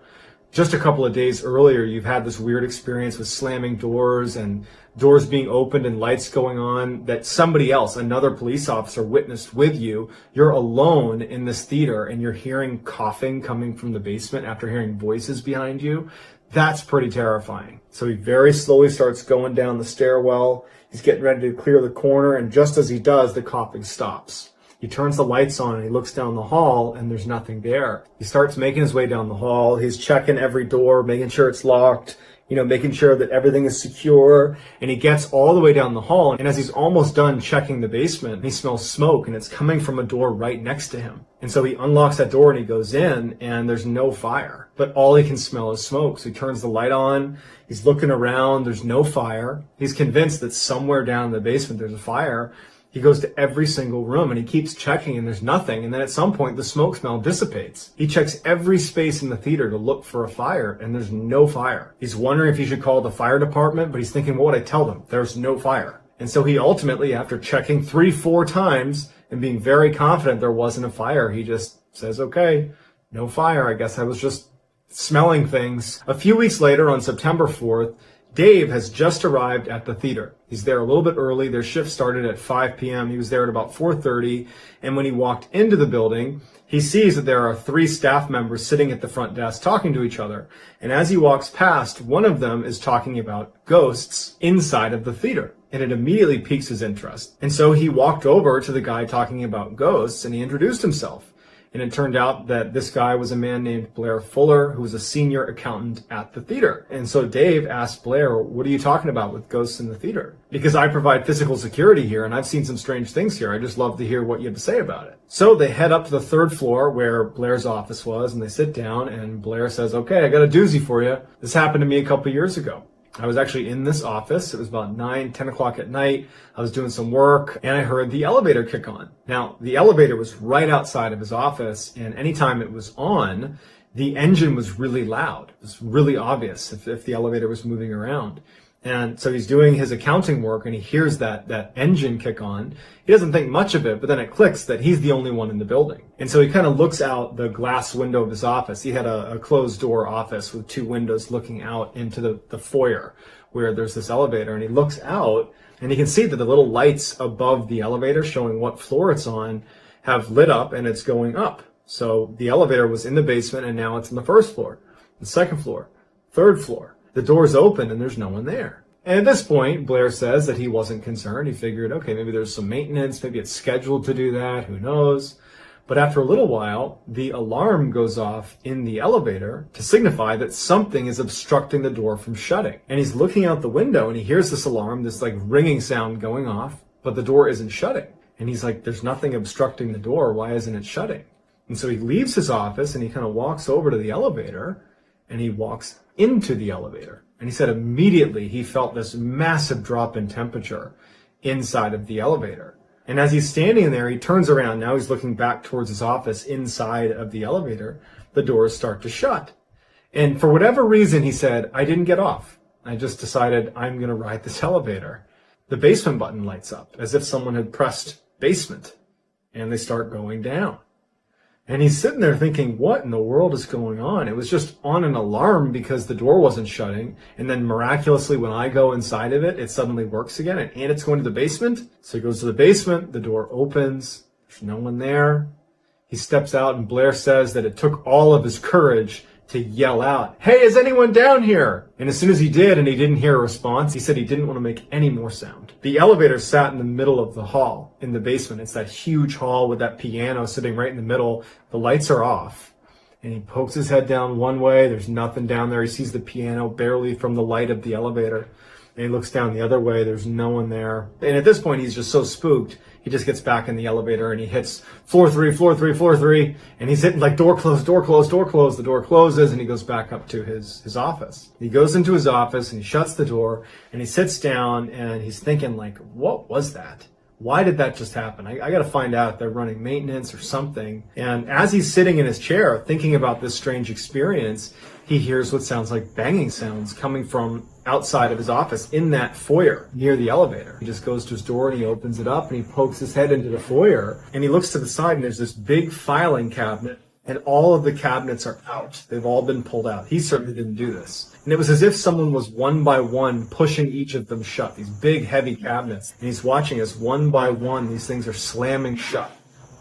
Just a couple of days earlier, you've had this weird experience with slamming doors and doors being opened and lights going on that somebody else, another police officer, witnessed with you. You're alone in this theater and you're hearing coughing coming from the basement after hearing voices behind you. That's pretty terrifying. So he very slowly starts going down the stairwell. He's getting ready to clear the corner, and just as he does, the coughing stops. He turns the lights on and he looks down the hall and there's nothing there. He starts making his way down the hall. He's checking every door, making sure it's locked, making sure that everything is secure. And he gets all the way down the hall. And as he's almost done checking the basement, he smells smoke and it's coming from a door right next to him. And so he unlocks that door and he goes in and there's no fire, but all he can smell is smoke. So he turns the light on. He's looking around. There's no fire. He's convinced that somewhere down in the basement there's a fire. He goes to every single room and he keeps checking and there's nothing. And then at some point the smoke smell dissipates. He checks every space in the theater to look for a fire and there's no fire. He's wondering if he should call the fire department, but he's thinking, what would I tell them? There's no fire. And so he ultimately, after checking 3-4 times and being very confident there wasn't a fire, he just says, okay, no fire. I guess I was just smelling things. A few weeks later, on September 4th, Dave has just arrived at the theater. He's there a little bit early. Their shift started at 5 p.m. He was there at about 4:30. And when he walked into the building, he sees that there are 3 staff members sitting at the front desk talking to each other. And as he walks past, one of them is talking about ghosts inside of the theater. And it immediately piques his interest. And so he walked over to the guy talking about ghosts and he introduced himself. And it turned out that this guy was a man named Blair Fuller, who was a senior accountant at the theater. And so Dave asked Blair, what are you talking about with ghosts in the theater? Because I provide physical security here and I've seen some strange things here. I just love to hear what you have to say about it. So they head up to the 3rd floor where Blair's office was and they sit down and Blair says, okay, I got a doozy for you. This happened to me a couple years ago. I was actually in this office. It was about 9-10 o'clock at night. I was doing some work and I heard the elevator kick on. Now, the elevator was right outside of his office, and anytime it was on, the engine was really loud. It was really obvious if the elevator was moving around. And so he's doing his accounting work and he hears that engine kick on. He doesn't think much of it, but then it clicks that he's the only one in the building. And so he kind of looks out the glass window of his office. He had a closed door office with 2 windows looking out into the foyer where there's this elevator. And he looks out and he can see that the little lights above the elevator showing what floor it's on have lit up and it's going up. So the elevator was in the basement and now it's on the 1st floor, the 2nd floor, 3rd floor. The door's open and there's no one there. And at this point, Blair says that he wasn't concerned. He figured, okay, maybe there's some maintenance. Maybe it's scheduled to do that. Who knows? But after a little while, the alarm goes off in the elevator to signify that something is obstructing the door from shutting. And he's looking out the window and he hears this alarm, this like ringing sound going off, but the door isn't shutting. And he's like, there's nothing obstructing the door. Why isn't it shutting? And so he leaves his office and he kind of walks over to the elevator and he walks into the elevator. And he said immediately he felt this massive drop in temperature inside of the elevator. And as he's standing there, he turns around. Now he's looking back towards his office inside of the elevator. The doors start to shut. And for whatever reason, he said, I didn't get off. I just decided I'm going to ride this elevator. the basement button lights up, as if someone had pressed basement, and they start going down. And he's sitting there thinking, what in the world is going on? It was just on an alarm because the door wasn't shutting. And then miraculously, when I go inside of it, it suddenly works again. And it's going to the basement. So he goes to the basement. The door opens. There's no one there. He steps out, and Blair says that it took all of his courage to yell out, "Hey, is anyone down here?" And as soon as he did, and he didn't hear a response, he said he didn't want to make any more sound. The elevator sat in the middle of the hall in the basement. It's that huge hall with that piano sitting right in the middle. The lights are off. And he pokes his head down one way. There's nothing down there. He sees the piano barely from the light of the elevator. And he looks down the other way. There's no one there. And at this point, he's just so spooked, he just gets back in the elevator and he hits floor 3, floor 3, floor 3. And he's hitting like door closed, door closed, door closed. The door closes and he goes back up to his office. He goes into his office and he shuts the door and he sits down and he's thinking like, what was that? Why did that just happen? I got to find out if they're running maintenance or something. And as he's sitting in his chair thinking about this strange experience, he hears what sounds like banging sounds coming from outside of his office in that foyer near the elevator. He just goes to his door and he opens it up and he pokes his head into the foyer and he looks to the side and there's this big filing cabinet and all of the cabinets are out. They've all been pulled out. He certainly didn't do this. And it was as if someone was one by one pushing each of them shut, these big heavy cabinets. And he's watching as one by one these things are slamming shut.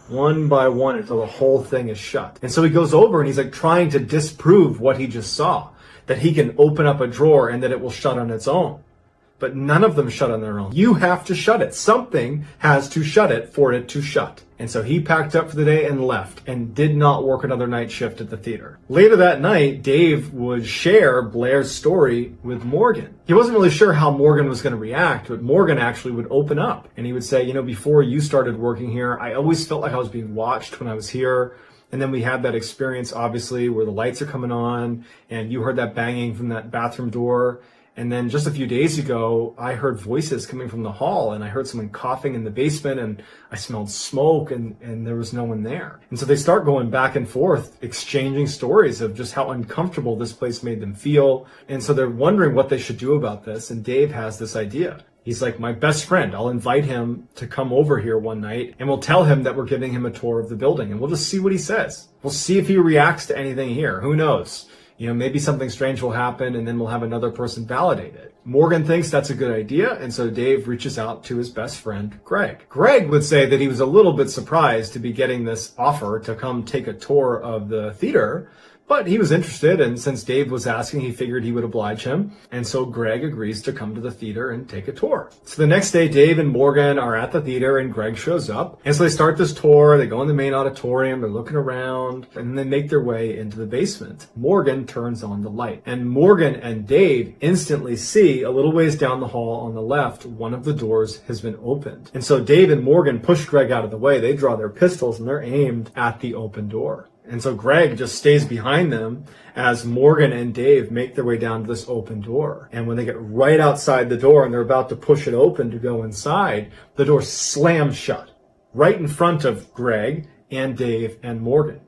One by one until the whole thing is shut. And so he goes over and he's like trying to disprove what he just saw, that he can open up a drawer and that it will shut on its own. But none of them shut on their own. You have to shut it. Something has to shut it for it to shut. And so he packed up for the day and left and did not work another night shift at the theater. Later that night, Dave would share Blair's story with Morgan. He wasn't really sure how Morgan was going to react, but Morgan actually would open up and he would say, before you started working here, I always felt like I was being watched when I was here. And then we had that experience, obviously, where the lights are coming on and you heard that banging from that bathroom door. And then just a few days ago, I heard voices coming from the hall and I heard someone coughing in the basement and I smelled smoke and there was no one there. And so they start going back and forth, exchanging stories of just how uncomfortable this place made them feel. And so they're wondering what they should do about this. And Dave has this idea. He's like, my best friend, I'll invite him to come over here one night and we'll tell him that we're giving him a tour of the building and we'll just see what he says. We'll see if he reacts to anything here. Who knows? Maybe something strange will happen and then we'll have another person validate it. Morgan thinks that's a good idea, and so Dave reaches out to his best friend, Greg. Greg would say that he was a little bit surprised to be getting this offer to come take a tour of the theater, but he was interested, and since Dave was asking, he figured he would oblige him. And so Greg agrees to come to the theater and take a tour. So the next day, Dave and Morgan are at the theater and Greg shows up. And so they start this tour. They go in the main auditorium. They're looking around and they make their way into the basement. Morgan turns on the light and Morgan and Dave instantly see a little ways down the hall on the left, one of the doors has been opened. And so Dave and Morgan push Greg out of the way. They draw their pistols and they're aimed at the open door. And so Greg just stays behind them as Morgan and Dave make their way down to this open door. And when they get right outside the door and they're about to push it open to go inside, the door slams shut right in front of Greg and Dave and Morgan.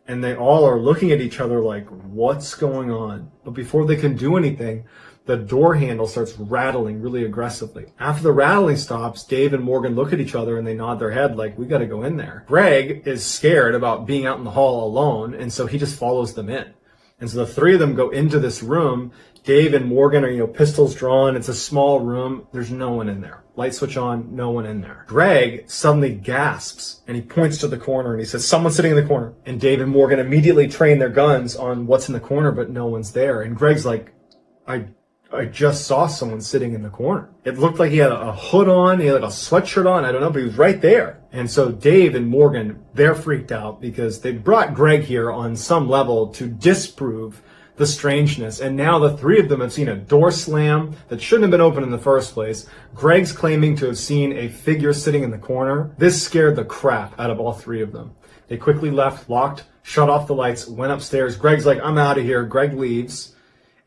And they all are looking at each other like, what's going on? But before they can do anything, the door handle starts rattling really aggressively. After the rattling stops, Dave and Morgan look at each other and they nod their head like, we got to go in there. Greg is scared about being out in the hall alone, and so he just follows them in. And so the three of them go into this room. Dave and Morgan are, pistols drawn. It's a small room. There's no one in there. Light switch on, no one in there. Greg suddenly gasps and he points to the corner and he says, someone's sitting in the corner. And Dave and Morgan immediately train their guns on what's in the corner, but no one's there. And Greg's like, I just saw someone sitting in the corner. It looked like he had a hood on, he had like a sweatshirt on, I don't know, but he was right there. And so Dave and Morgan, they're freaked out because they brought Greg here on some level to disprove the strangeness. And now the three of them have seen a door slam that shouldn't have been open in the first place. Greg's claiming to have seen a figure sitting in the corner. This scared the crap out of all three of them. They quickly left, locked, shut off the lights, went upstairs. Greg's like, I'm out of here. Greg leaves.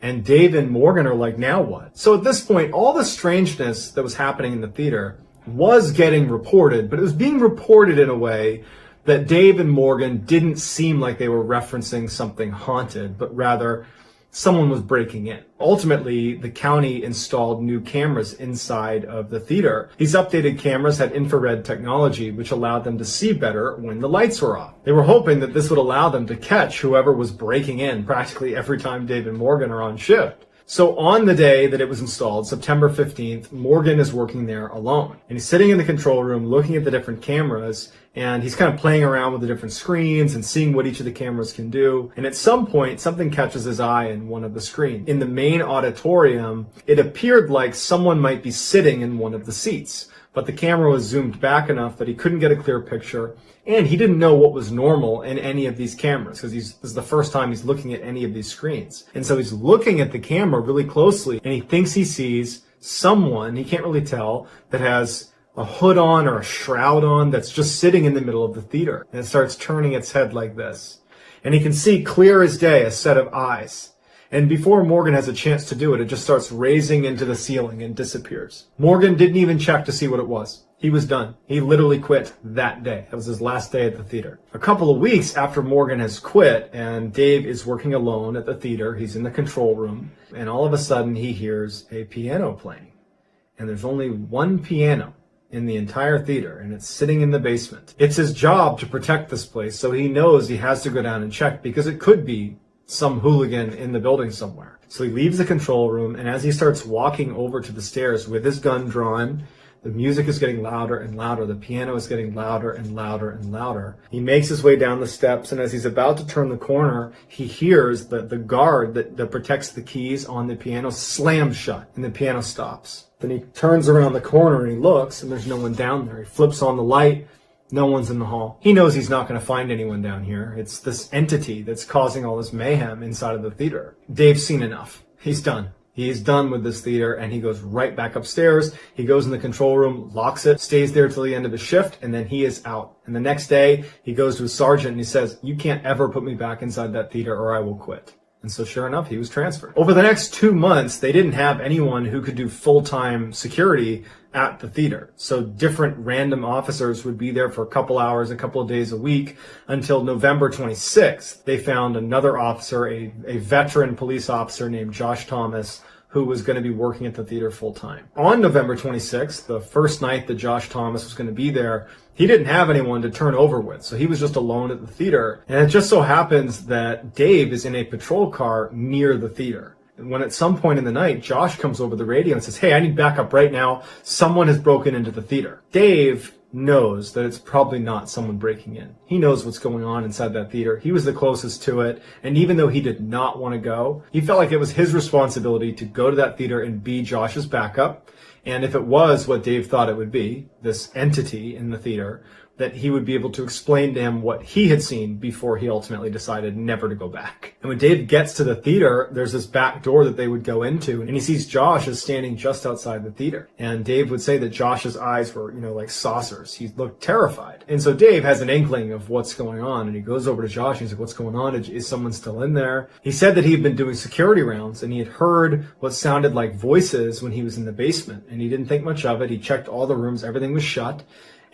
And Dave and Morgan are like, now what? So at this point, all the strangeness that was happening in the theater was getting reported, but it was being reported in a way that Dave and Morgan didn't seem like they were referencing something haunted, but rather someone was breaking in. Ultimately, the county installed new cameras inside of the theater. These updated cameras had infrared technology, which allowed them to see better when the lights were off. They were hoping that this would allow them to catch whoever was breaking in practically every time Dave and Morgan are on shift. So on the day that it was installed, September 15th, Morgan is working there alone. And he's sitting in the control room looking at the different cameras, and he's kind of playing around with the different screens and seeing what each of the cameras can do. And at some point, something catches his eye in one of the screens. In the main auditorium, it appeared like someone might be sitting in one of the seats, but the camera was zoomed back enough that he couldn't get a clear picture. And he didn't know what was normal in any of these cameras because this is the first time he's looking at any of these screens. And so he's looking at the camera really closely, and he thinks he sees someone, he can't really tell, that has a hood on or a shroud on that's just sitting in the middle of the theater. And it starts turning its head like this. And he can see clear as day a set of eyes. And before Morgan has a chance to do it, it just starts raising into the ceiling and disappears. Morgan didn't even check to see what it was. He was done. He literally quit that day. That was his last day at the theater. A couple of weeks after Morgan has quit and Dave is working alone at the theater, he's in the control room, and all of a sudden he hears a piano playing. And there's only one piano in the entire theater, and it's sitting in the basement. It's his job to protect this place, so he knows he has to go down and check because it could be some hooligan in the building somewhere. So he leaves the control room, and as he starts walking over to the stairs with his gun drawn, the music is getting louder and louder. The piano is getting louder and louder and louder. He makes his way down the steps, and as he's about to turn the corner, he hears the guard that protects the keys on the piano slam shut, and the piano stops. Then he turns around the corner and he looks, and there's no one down there. He flips on the light. No one's in the hall. He knows he's not going to find anyone down here. It's this entity that's causing all this mayhem inside of the theater. Dave's seen enough. He's done. He's done with this theater, and he goes right back upstairs. He goes in the control room, locks it, stays there till the end of his shift, and then he is out. And the next day, he goes to his sergeant and he says, "You can't ever put me back inside that theater or I will quit." And so sure enough, he was transferred. Over the next 2 months, they didn't have anyone who could do full-time security at the theater. So different random officers would be there for a couple hours, a couple of days a week until November 26th. They found another officer, a veteran police officer named Josh Thomas, who was going to be working at the theater full time. On November 26th, the first night that Josh Thomas was going to be there, he didn't have anyone to turn over with, so he was just alone at the theater. And it just so happens that Dave is in a patrol car near the theater. And when at some point in the night, Josh comes over the radio and says, "Hey, I need backup right now. Someone has broken into the theater." Dave knows that it's probably not someone breaking in. He knows what's going on inside that theater. He was the closest to it. And even though he did not want to go, he felt like it was his responsibility to go to that theater and be Josh's backup. And if it was what Dave thought it would be, this entity in the theater, that he would be able to explain to him what he had seen before he ultimately decided never to go back. And when Dave gets to the theater, there's this back door that they would go into, and he sees Josh is standing just outside the theater. And Dave would say that Josh's eyes were, like saucers. He looked terrified. And so Dave has an inkling of what's going on, and he goes over to Josh and he's like, "What's going on? Is someone still in there?" He said that he had been doing security rounds, and he had heard what sounded like voices when he was in the basement, and he didn't think much of it. He checked all the rooms, everything was shut.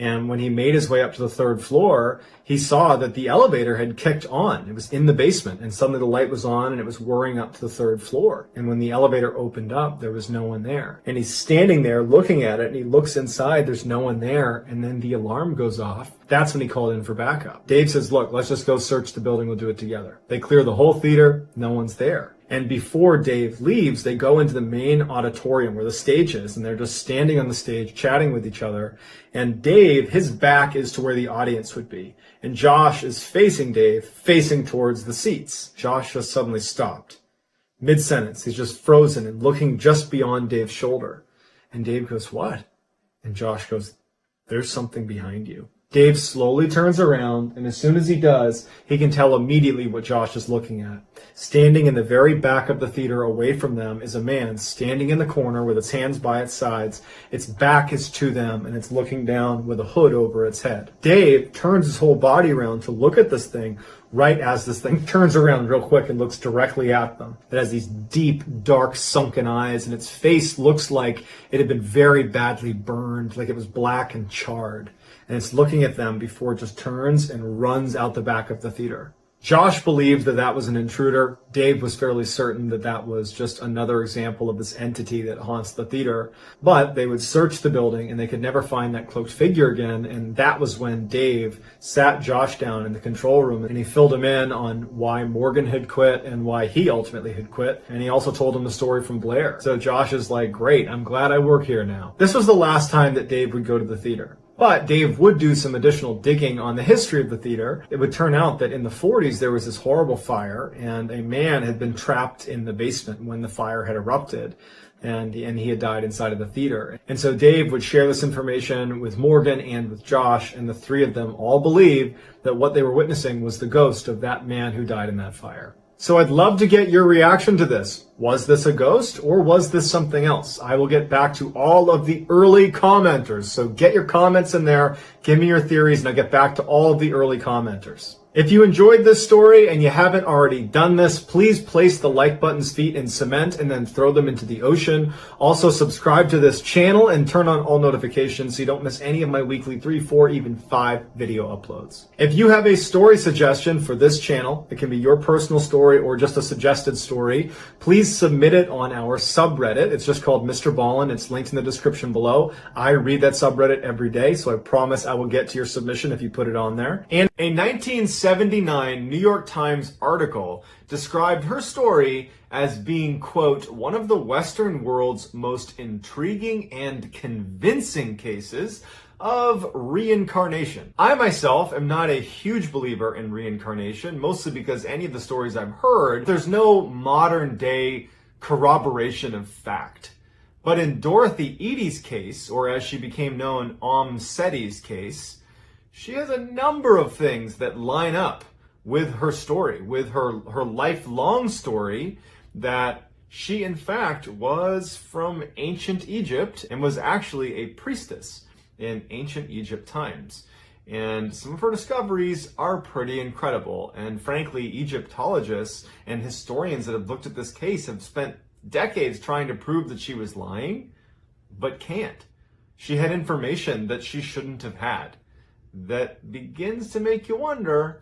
And when he made his way up to the third floor, he saw that the elevator had kicked on. It was in the basement, and suddenly the light was on, and it was whirring up to the third floor. And when the elevator opened up, there was no one there. And he's standing there looking at it, and he looks inside, there's no one there, and then the alarm goes off. That's when he called in for backup. Dave says, "Look, let's just go search the building, we'll do it together." They clear the whole theater, no one's there. And before Dave leaves, they go into the main auditorium where the stage is, and they're just standing on the stage chatting with each other. And Dave, his back is to where the audience would be. And Josh is facing Dave, facing towards the seats. Josh just suddenly stopped. Mid-sentence, he's just frozen and looking just beyond Dave's shoulder. And Dave goes, "What?" And Josh goes, "There's something behind you." Dave slowly turns around, and as soon as he does, he can tell immediately what Josh is looking at. Standing in the very back of the theater away from them is a man standing in the corner with its hands by its sides. Its back is to them, and it's looking down with a hood over its head. Dave turns his whole body around to look at this thing right as this thing turns around real quick and looks directly at them. It has these deep, dark, sunken eyes, and its face looks like it had been very badly burned, like it was black and charred. And it's looking at them before it just turns and runs out the back of the theater. Josh believed that that was an intruder. Dave was fairly certain that that was just another example of this entity that haunts the theater. But they would search the building and they could never find that cloaked figure again. And that was when Dave sat Josh down in the control room and he filled him in on why Morgan had quit and why he ultimately had quit. And he also told him the story from Blair. So Josh is like, great, I'm glad I work here now. This was the last time that Dave would go to the theater. But Dave would do some additional digging on the history of the theater. It would turn out that in the 40s, there was this horrible fire, and a man had been trapped in the basement when the fire had erupted, and he had died inside of the theater. And so Dave would share this information with Morgan and with Josh, and the three of them all believed that what they were witnessing was the ghost of that man who died in that fire. So I'd love to get your reaction to this. Was this a ghost or was this something else? I will get back to all of the early commenters. So get your comments in there, give me your theories, and I'll get back to all of the early commenters. If you enjoyed this story and you haven't already done this, please place the like button's feet in cement and then throw them into the ocean. Also subscribe to this channel and turn on all notifications so you don't miss any of my weekly 3, 4, even 5 video uploads. If you have a story suggestion for this channel, it can be your personal story or just a suggested story, please submit it on our subreddit. It's just called Mr. Ballin. It's linked in the description below. I read that subreddit every day, so I promise I will get to your submission if you put it on there. And a 1979 New York Times article described her story as being, quote, one of the Western world's most intriguing and convincing cases of reincarnation. I myself am not a huge believer in reincarnation, mostly because any of the stories I've heard, there's no modern day corroboration of fact. But in Dorothy Eady's case, or as she became known, Setti's case, she has a number of things that line up with her story, with her lifelong story, that she in fact was from ancient Egypt and was actually a priestess in ancient Egypt times. And some of her discoveries are pretty incredible. And frankly, Egyptologists and historians that have looked at this case have spent decades trying to prove that she was lying, but can't. She had information that she shouldn't have had that begins to make you wonder,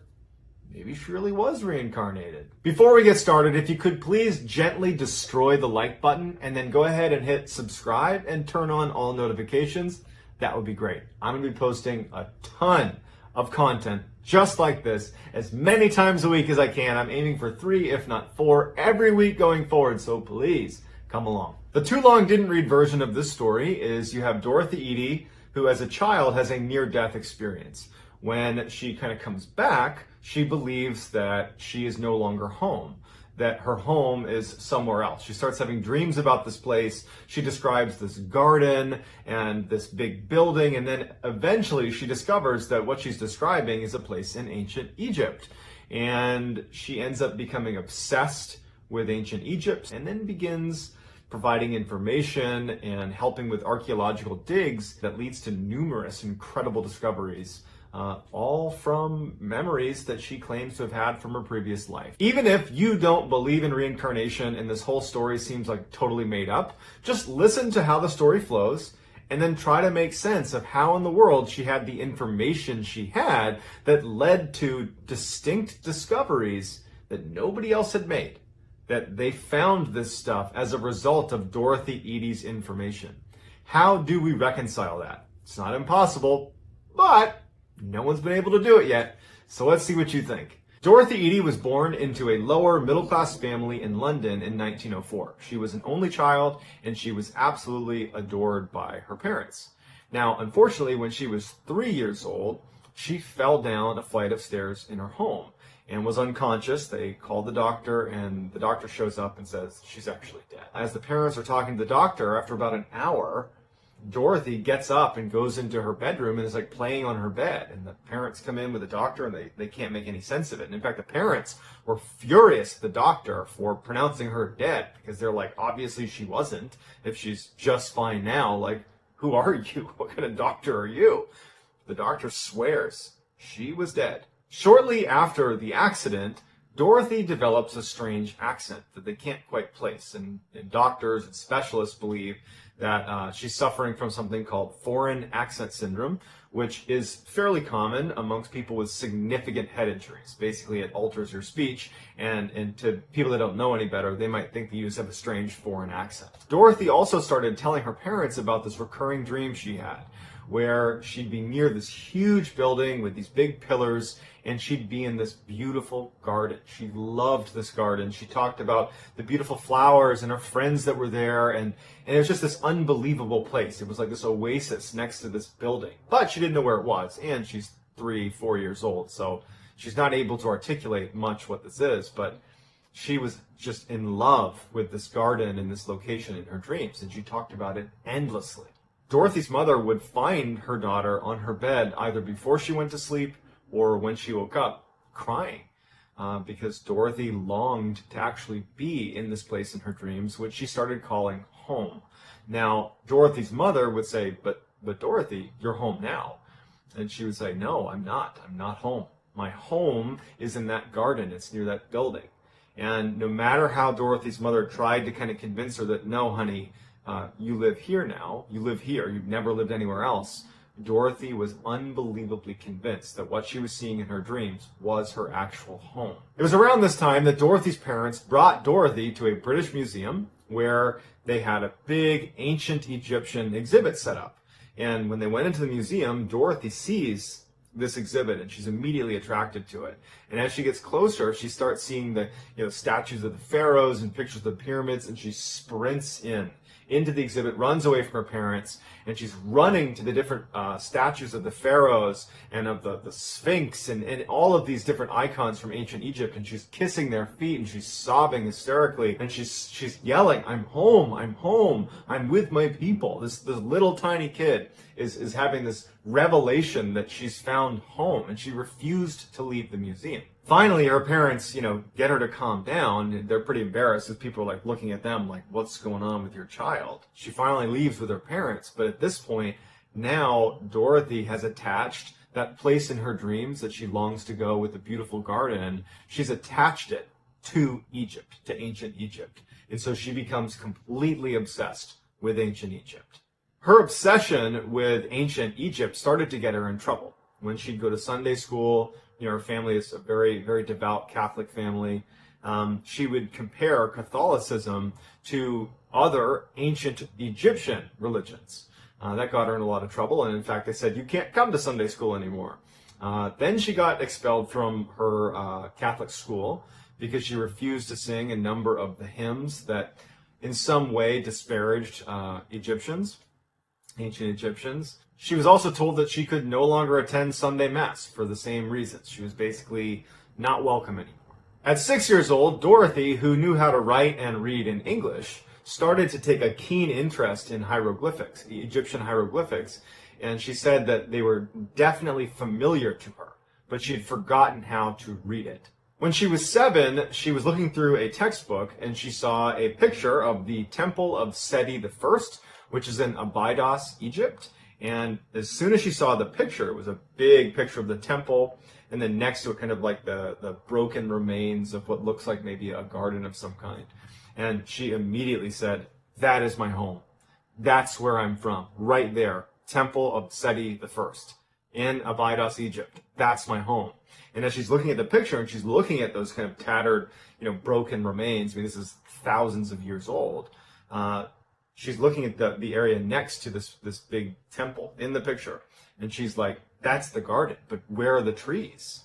maybe she really was reincarnated. Before we get started, if you could please gently destroy the like button and then go ahead and hit subscribe and turn on all notifications, that would be great. I'm going to be posting a ton of content just like this as many times a week as I can. I'm aiming for 3, if not 4, every week going forward, so please come along. The too long didn't read version of this story is you have Dorothy Eady, who as a child has a near-death experience. When she kind of comes back, she believes that she is no longer home, that her home is somewhere else. She starts having dreams about this place. She describes this garden and this big building, and then eventually she discovers that what she's describing is a place in ancient Egypt. And she ends up becoming obsessed with ancient Egypt and then begins providing information and helping with archaeological digs that leads to numerous incredible discoveries, all from memories that she claims to have had from her previous life. Even if you don't believe in reincarnation and this whole story seems like totally made up, just listen to how the story flows and then try to make sense of how in the world she had the information she had that led to distinct discoveries that nobody else had made. That they found this stuff as a result of Dorothy Eady's information. How do we reconcile that? It's not impossible, but no one's been able to do it yet. So let's see what you think. Dorothy Eady was born into a lower middle-class family in London in 1904. She was an only child, and she was absolutely adored by her parents. Now, unfortunately, when she was 3 years old, she fell down a flight of stairs in her home and was unconscious. They called the doctor, and the doctor shows up and says she's actually dead. As the parents are talking to the doctor, after about an hour, Dorothy gets up and goes into her bedroom and is like playing on her bed. And the parents come in with the doctor and they can't make any sense of it. And in fact, the parents were furious at the doctor for pronouncing her dead because they're like, obviously she wasn't. If she's just fine now, like, who are you? What kind of doctor are you? The doctor swears she was dead. Shortly after the accident, Dorothy develops a strange accent that they can't quite place, and doctors and specialists believe that she's suffering from something called foreign accent syndrome, which is fairly common amongst people with significant head injuries. Basically, it alters your speech, and to people that don't know any better, they might think that you just have a strange foreign accent. Dorothy also started telling her parents about this recurring dream she had, where she'd be near this huge building with these big pillars, and she'd be in this beautiful garden. She loved this garden. She talked about the beautiful flowers and her friends that were there, and it was just this unbelievable place. It was like this oasis next to this building. But she didn't know where it was, and she's 3, 4 years old, so she's not able to articulate much what this is, but she was just in love with this garden and this location in her dreams, and she talked about it endlessly. Dorothy's mother would find her daughter on her bed either before she went to sleep or when she woke up crying because Dorothy longed to actually be in this place in her dreams, which she started calling home. Now, Dorothy's mother would say, but Dorothy, you're home now. And she would say, no, I'm not. I'm not home. My home is in that garden. It's near that building. And no matter how Dorothy's mother tried to kind of convince her that, no, honey, you live here now. You live here. You've never lived anywhere else. Dorothy was unbelievably convinced that what she was seeing in her dreams was her actual home. It was around this time that Dorothy's parents brought Dorothy to a British museum where they had a big ancient Egyptian exhibit set up. And when they went into the museum, Dorothy sees this exhibit and she's immediately attracted to it. And as she gets closer, she starts seeing the statues of the pharaohs and pictures of the pyramids, and she sprints into the exhibit, runs away from her parents, and she's running to the different statues of the pharaohs and of the Sphinx and all of these different icons from ancient Egypt, and she's kissing their feet and she's sobbing hysterically, and she's yelling, I'm home, I'm home, I'm with my people. This little tiny kid is having this revelation that she's found home, and she refused to leave the museum. Finally, her parents, get her to calm down. They're pretty embarrassed as people are looking at them like, what's going on with your child? She finally leaves with her parents, but at this point, now Dorothy has attached that place in her dreams that she longs to go with the beautiful garden. She's attached it to Egypt, to ancient Egypt. And so she becomes completely obsessed with ancient Egypt. Her obsession with ancient Egypt started to get her in trouble. When she'd go to Sunday school, her family is a very, very devout Catholic family. She would compare Catholicism to other ancient Egyptian religions. That got her in a lot of trouble, and in fact, they said, you can't come to Sunday school anymore. Then she got expelled from her Catholic school because she refused to sing a number of the hymns that in some way disparaged ancient Egyptians. She was also told that she could no longer attend Sunday Mass for the same reasons. She was basically not welcome anymore. At 6 years old, Dorothy, who knew how to write and read in English, started to take a keen interest in hieroglyphics, Egyptian hieroglyphics, and she said that they were definitely familiar to her, but she had forgotten how to read it. When she was 7, she was looking through a textbook and she saw a picture of the Temple of Seti I, which is in Abydos, Egypt. And as soon as she saw the picture, it was a big picture of the temple, and then next to it kind of like the broken remains of what looks like maybe a garden of some kind. And she immediately said, that is my home. That's where I'm from. Right there. Temple of Seti I in Abydos, Egypt. That's my home. And as she's looking at the picture and she's looking at those kind of tattered, broken remains, this is thousands of years old, she's looking at the area next to this big temple in the picture. And she's like, that's the garden, but where are the trees?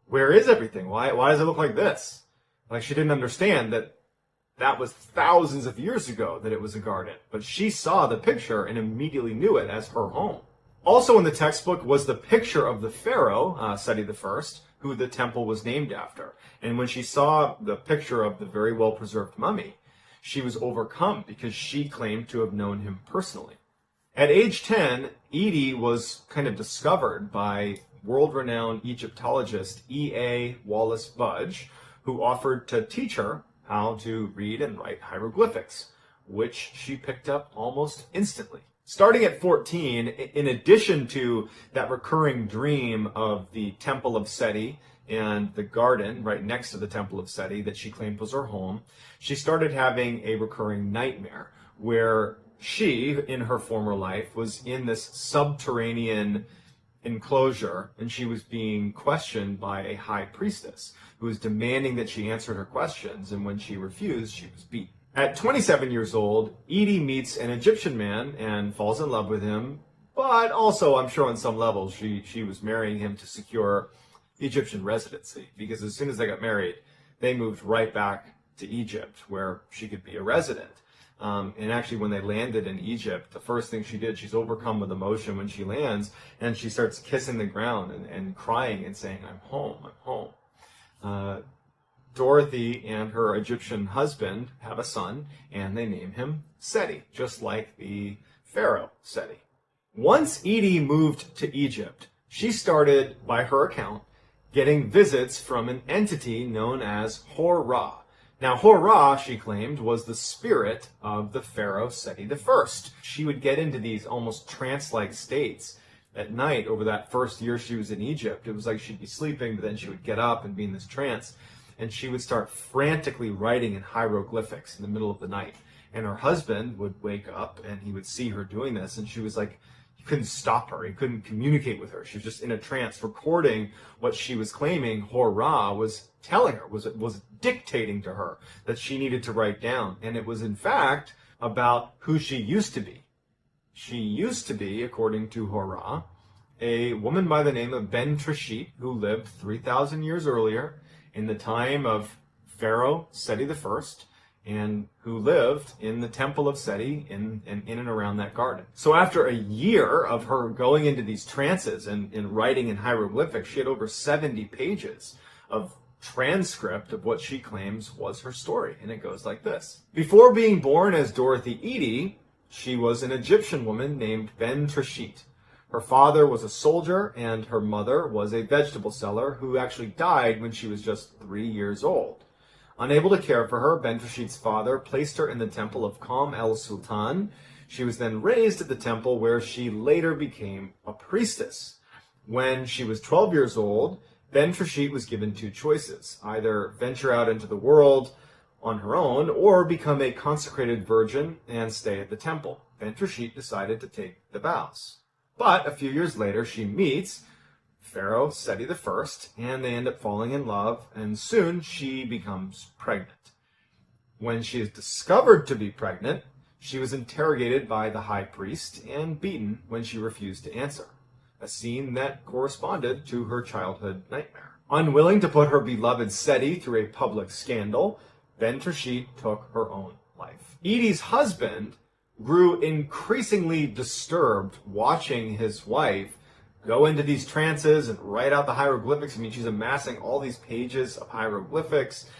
Where is everything? Why does it look like this? Like, she didn't understand that was thousands of years ago that it was a garden. But she saw the picture and immediately knew it as her home. Also in the textbook was the picture of the pharaoh, Seti I, who the temple was named after. And when she saw the picture of the very well-preserved mummy, she was overcome because she claimed to have known him personally. At age 10, Edie was kind of discovered by world-renowned Egyptologist E.A. Wallace Budge, who offered to teach her how to read and write hieroglyphics, which she picked up almost instantly. Starting at 14, in addition to that recurring dream of the Temple of Seti and the garden right next to the Temple of Seti that she claimed was her home, she started having a recurring nightmare where she, in her former life, was in this subterranean enclosure, and she was being questioned by a high priestess who was demanding that she answer her questions, and when she refused, she was beaten. At 27 years old, Edie meets an Egyptian man and falls in love with him, but also, I'm sure on some levels, she was marrying him to secure Egyptian residency, because as soon as they got married, they moved right back to Egypt, where she could be a resident. And actually, when they landed in Egypt, the first thing she did, she's overcome with emotion when she lands, and she starts kissing the ground and crying and saying, "I'm home, I'm home." Dorothy and her Egyptian husband have a son, and they name him Seti, just like the pharaoh Seti. Once Edie moved to Egypt, she started, by her account, getting visits from an entity known as Hor-Ra. Now, Hor-Ra, she claimed, was the spirit of the pharaoh Seti I. She would get into these almost trance-like states at night over that first year she was in Egypt. It was like she'd be sleeping, but then she would get up and be in this trance, and she would start frantically writing in hieroglyphics in the middle of the night. And her husband would wake up, and he would see her doing this, and she was like, he couldn't stop her. He couldn't communicate with her. She was just in a trance, recording what she was claiming Hor-Ra was telling her, was dictating to her that she needed to write down. And it was, in fact, about who she used to be. She used to be, according to Hor-Ra, a woman by the name of Ben Trishit, who lived 3,000 years earlier in the time of Pharaoh Seti I, and who lived in the temple of Seti in and around that garden. So after a year of her going into these trances and writing in hieroglyphics, she had over 70 pages of transcript of what she claims was her story. And it goes like this. Before being born as Dorothy Edie, she was an Egyptian woman named Ben Trishit. Her father was a soldier, and her mother was a vegetable seller who actually died when she was just 3 years old. Unable to care for her, Ben Trishit's father placed her in the temple of Qam el-Sultan. She was then raised at the temple, where she later became a priestess. When she was 12 years old, Ben Trishit was given two choices: either venture out into the world on her own, or become a consecrated virgin and stay at the temple. Ben Trishit decided to take the vows. But a few years later, she meets Pharaoh Seti I, and they end up falling in love, and soon she becomes pregnant. When she is discovered to be pregnant, she was interrogated by the high priest and beaten when she refused to answer, a scene that corresponded to her childhood nightmare. Unwilling to put her beloved Seti through a public scandal, Ben Trishit took her own life. Edie's husband grew increasingly disturbed watching his wife go into these trances and write out the hieroglyphics. I mean, she's amassing all these pages of hieroglyphics.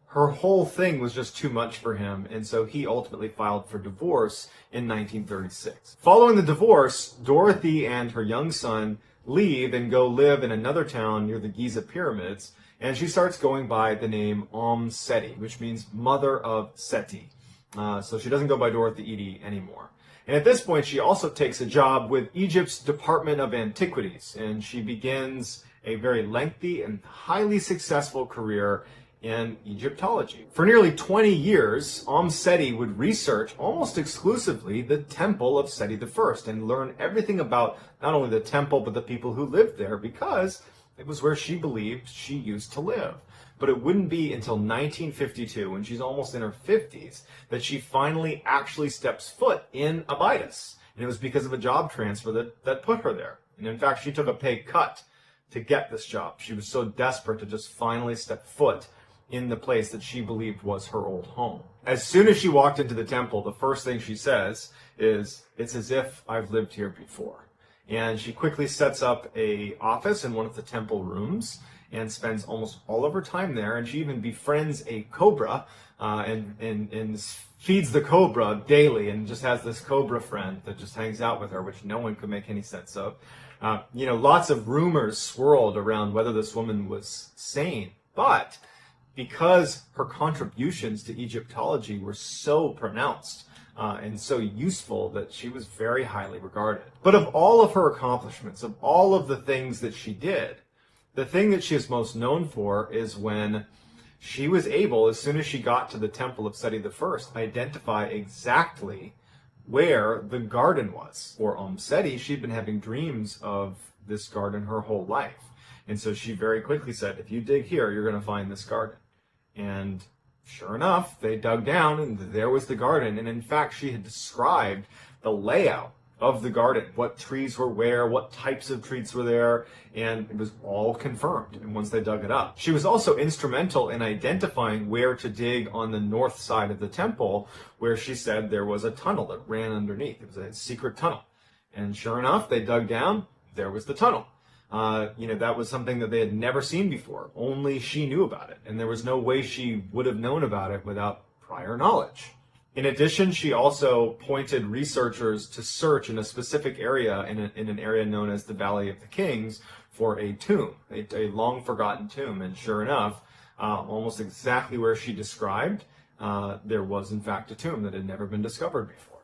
Her whole thing was just too much for him, and so he ultimately filed for divorce in 1936. Following the divorce, Dorothy and her young son leave and go live in another town near the Giza pyramids, and she starts going by the name Seti, which means mother of Seti. So she doesn't go by Dorothy Edie anymore. And at this point, she also takes a job with Egypt's Department of Antiquities, and she begins a very lengthy and highly successful career in Egyptology. For nearly 20 years, Seti would research almost exclusively the temple of Seti I and learn everything about not only the temple, but the people who lived there, because it was where she believed she used to live. But it wouldn't be until 1952, when she's almost in her 50s, that she finally actually steps foot in Abydos. And it was because of a job transfer that put her there. And in fact, she took a pay cut to get this job. She was so desperate to just finally step foot in the place that she believed was her old home. As soon as she walked into the temple, the first thing she says is, "It's as if I've lived here before." And she quickly sets up a office in one of the temple rooms and spends almost all of her time there. And she even befriends a cobra and feeds the cobra daily, and just has this cobra friend that just hangs out with her, which no one could make any sense of. Lots of rumors swirled around whether this woman was sane, but because her contributions to Egyptology were so pronounced and so useful, that she was very highly regarded. But of all of her accomplishments, of all of the things that she did, the thing that she is most known for is when she was able, as soon as she got to the temple of Seti I, identify exactly where the garden was. For Seti, she'd been having dreams of this garden her whole life. And so she very quickly said, if you dig here, you're going to find this garden. And sure enough, they dug down and there was the garden. And in fact, she had described the layout of the garden, what trees were where, what types of trees were there, and it was all confirmed. And once they dug it up, she was also instrumental in identifying where to dig on the north side of the temple, where she said there was a tunnel that ran underneath. It was a secret tunnel. And sure enough, they dug down, there was the tunnel. That was something that they had never seen before. Only she knew about it. And there was no way she would have known about it without prior knowledge. In addition, she also pointed researchers to search in a specific area, in an area known as the Valley of the Kings, for a tomb, a long forgotten tomb. And sure enough, almost exactly where she described, there was in fact a tomb that had never been discovered before.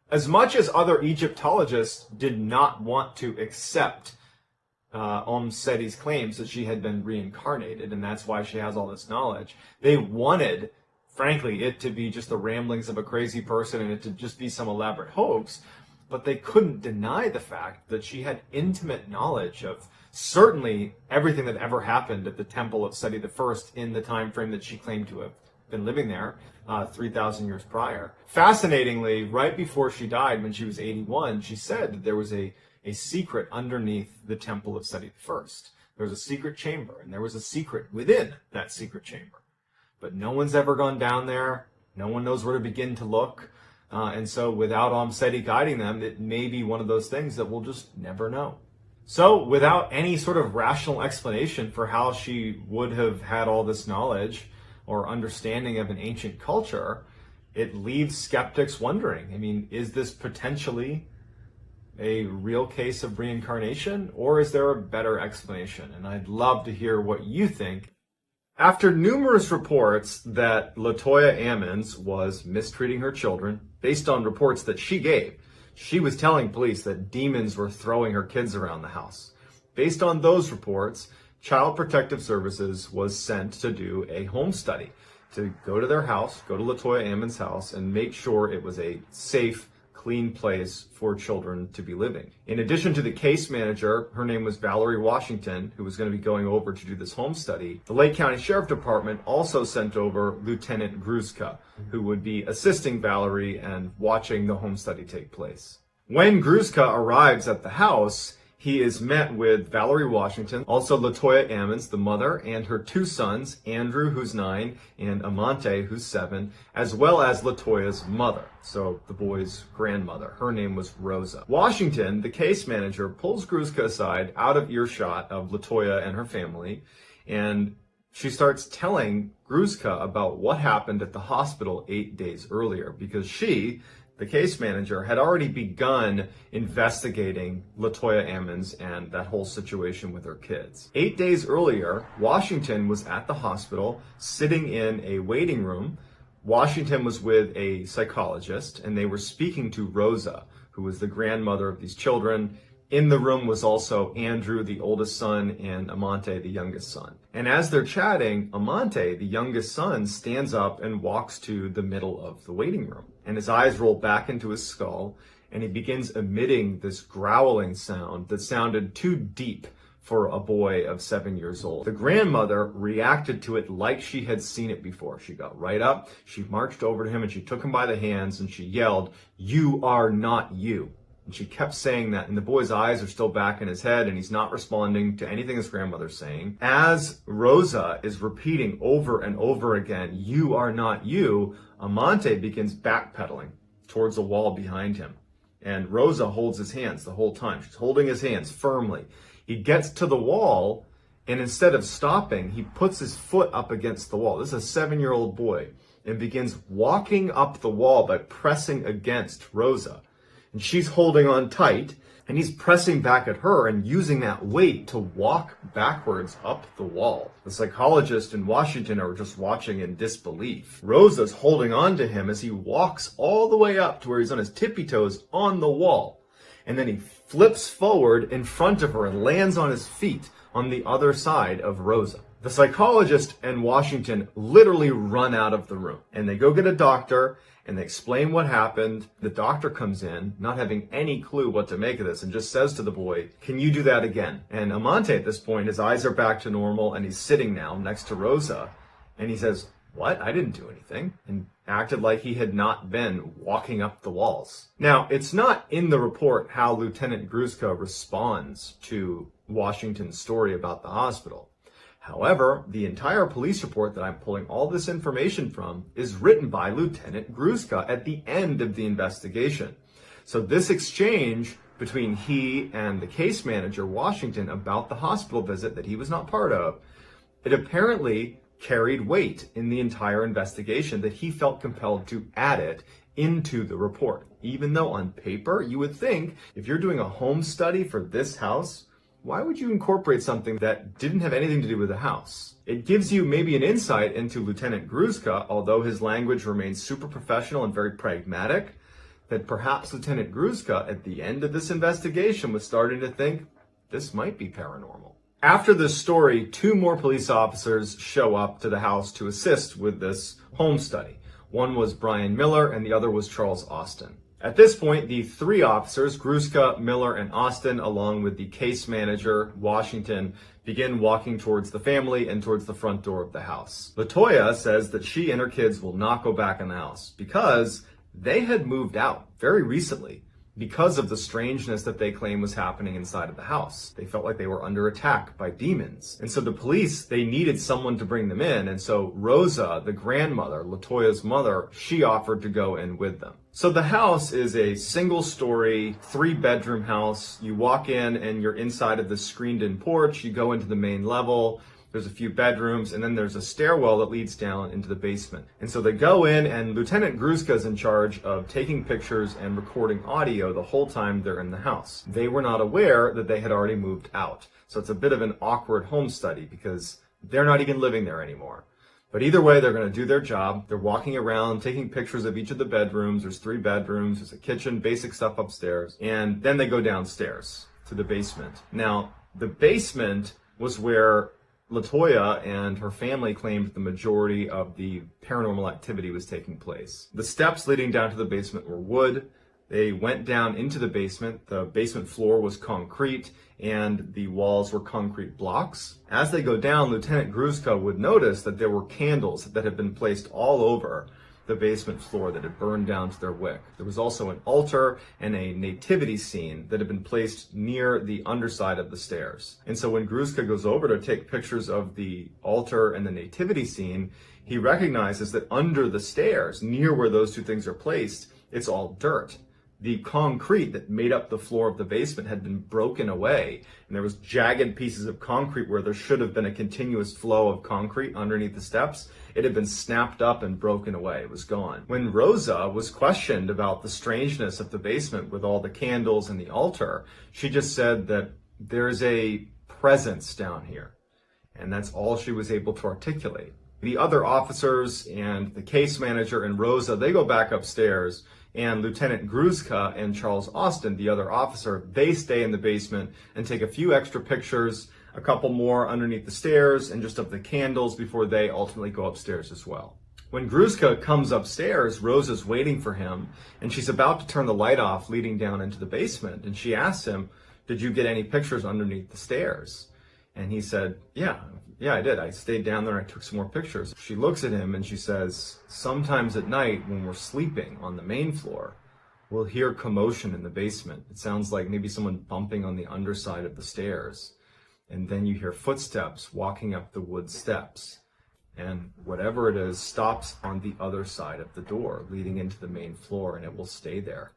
As much as other Egyptologists did not want to accept Seti's claims that she had been reincarnated, and that's why she has all this knowledge, they wanted, frankly, it to be just the ramblings of a crazy person and it to just be some elaborate hoax, but they couldn't deny the fact that she had intimate knowledge of certainly everything that ever happened at the temple of Seti I in the time frame that she claimed to have been living there 3,000 years prior. Fascinatingly, right before she died, when she was 81, she said that there was a secret underneath the temple of Seti I. There was a secret chamber, and there was a secret within that secret chamber. But no one's ever gone down there. No one knows where to begin to look. And so without Seti guiding them, it may be one of those things that we'll just never know. So without any sort of rational explanation for how she would have had all this knowledge or understanding of an ancient culture, it leaves skeptics wondering, is this potentially a real case of reincarnation, or is there a better explanation? And I'd love to hear what you think. After numerous reports that Latoya Ammons was mistreating her children, based on reports that she gave, she was telling police that demons were throwing her kids around the house. Based on those reports, Child Protective Services was sent to do a home study, to go to their house, go to Latoya Ammons' house, and make sure it was a safe, clean place for children to be living. In addition to the case manager, her name was Valerie Washington, who was going to be going over to do this home study, the Lake County Sheriff Department also sent over Lieutenant Gruszka, who would be assisting Valerie and watching the home study take place. When Gruszka arrives at the house, he is met with Valerie Washington, also Latoya Ammons, the mother, and her two sons, Andrew, who's 9, and Amante, who's 7, as well as Latoya's mother, so the boy's grandmother. Her name was Rosa. Washington, the case manager, pulls Gruszka aside out of earshot of Latoya and her family, and she starts telling Gruszka about what happened at the hospital 8 days earlier, because she, the case manager, had already begun investigating Latoya Ammons and that whole situation with her kids. 8 days earlier, Washington was at the hospital sitting in a waiting room. Washington was with a psychologist, and they were speaking to Rosa, who was the grandmother of these children. In the room was also Andrew, the oldest son, and Amante, the youngest son. And as they're chatting, Amante, the youngest son, stands up and walks to the middle of the waiting room. And his eyes roll back into his skull, and he begins emitting this growling sound that sounded too deep for a boy of 7 years old. The grandmother reacted to it like she had seen it before. She got right up, she marched over to him, and she took him by the hands, and she yelled, "You are not you." And she kept saying that, and the boy's eyes are still back in his head, and he's not responding to anything his grandmother's saying. As Rosa is repeating over and over again, "You are not you," Amante begins backpedaling towards a wall behind him. And Rosa holds his hands the whole time. She's holding his hands firmly. He gets to the wall, and instead of stopping, he puts his foot up against the wall. This is a 7-year-old boy, and begins walking up the wall by pressing against Rosa. And she's holding on tight, and he's pressing back at her and using that weight to walk backwards up the wall. The psychologist in Washington are just watching in disbelief. Rosa's holding on to him as he walks all the way up to where he's on his tippy toes on the wall. And then he flips forward in front of her and lands on his feet on the other side of Rosa. The psychologist and Washington literally run out of the room, and they go get a doctor and they explain what happened. The doctor comes in, not having any clue what to make of this, and just says to the boy, "Can you do that again?" And Amante at this point, his eyes are back to normal, and he's sitting now next to Rosa, and he says, "What? I didn't do anything," and acted like he had not been walking up the walls. Now, it's not in the report how Lieutenant Gruszka responds to Washington's story about the hospital. However, the entire police report that I'm pulling all this information from is written by Lieutenant Gruszka at the end of the investigation. So this exchange between he and the case manager, Washington, about the hospital visit that he was not part of, it apparently carried weight in the entire investigation, that he felt compelled to add it into the report. Even though on paper, you would think if you're doing a home study for this house, why would you incorporate something that didn't have anything to do with the house? It gives you maybe an insight into Lieutenant Gruszka, although his language remains super professional and very pragmatic, that perhaps Lieutenant Gruszka at the end of this investigation was starting to think this might be paranormal. After this story, 2 more police officers show up to the house to assist with this home study. One was Brian Miller and the other was Charles Austin. At this point, the 3 officers, Gruszka, Miller, and Austin, along with the case manager, Washington, begin walking towards the family and towards the front door of the house. LaToya says that she and her kids will not go back in the house because they had moved out very recently because of the strangeness that they claim was happening inside of the house. They felt like they were under attack by demons. And so the police, they needed someone to bring them in. And so Rosa, the grandmother, LaToya's mother, she offered to go in with them. So the house is a single-story, 3-bedroom house. You walk in and you're inside of the screened-in porch. You go into the main level. There's a few bedrooms, and then there's a stairwell that leads down into the basement. And so they go in, and Lieutenant Gruszka is in charge of taking pictures and recording audio the whole time they're in the house. They were not aware that they had already moved out. So it's a bit of an awkward home study because they're not even living there anymore. But either way, they're going to do their job. They're walking around, taking pictures of each of the bedrooms. There's 3 bedrooms, there's a kitchen, basic stuff upstairs. And then they go downstairs to the basement. Now, the basement was where LaToya and her family claimed the majority of the paranormal activity was taking place. The steps leading down to the basement were wood. They went down into the basement. The basement floor was concrete and the walls were concrete blocks. As they go down, Lieutenant Gruszka would notice that there were candles that had been placed all over the basement floor that had burned down to their wick. There was also an altar and a nativity scene that had been placed near the underside of the stairs. And so when Gruszka goes over to take pictures of the altar and the nativity scene, he recognizes that under the stairs, near where those 2 things are placed, it's all dirt. The concrete that made up the floor of the basement had been broken away, and there was jagged pieces of concrete where there should have been a continuous flow of concrete underneath the steps. It had been snapped up and broken away. It was gone. When Rosa was questioned about the strangeness of the basement with all the candles and the altar, she just said that there's a presence down here, and that's all she was able to articulate. The other officers and the case manager and Rosa, they go back upstairs, and Lieutenant Gruszka and Charles Austin, the other officer, they stay in the basement and take a few extra pictures, a couple more underneath the stairs, and just of the candles before they ultimately go upstairs as well. When Gruszka comes upstairs, Rosa's waiting for him, and she's about to turn the light off leading down into the basement, and she asks him, "Did you get any pictures underneath the stairs?" And he said, yeah, I did. I stayed down there and I took some more pictures. She looks at him and she says, "Sometimes at night when we're sleeping on the main floor, we'll hear commotion in the basement. It sounds like maybe someone bumping on the underside of the stairs. And then you hear footsteps walking up the wood steps. And whatever it is stops on the other side of the door leading into the main floor, and it will stay there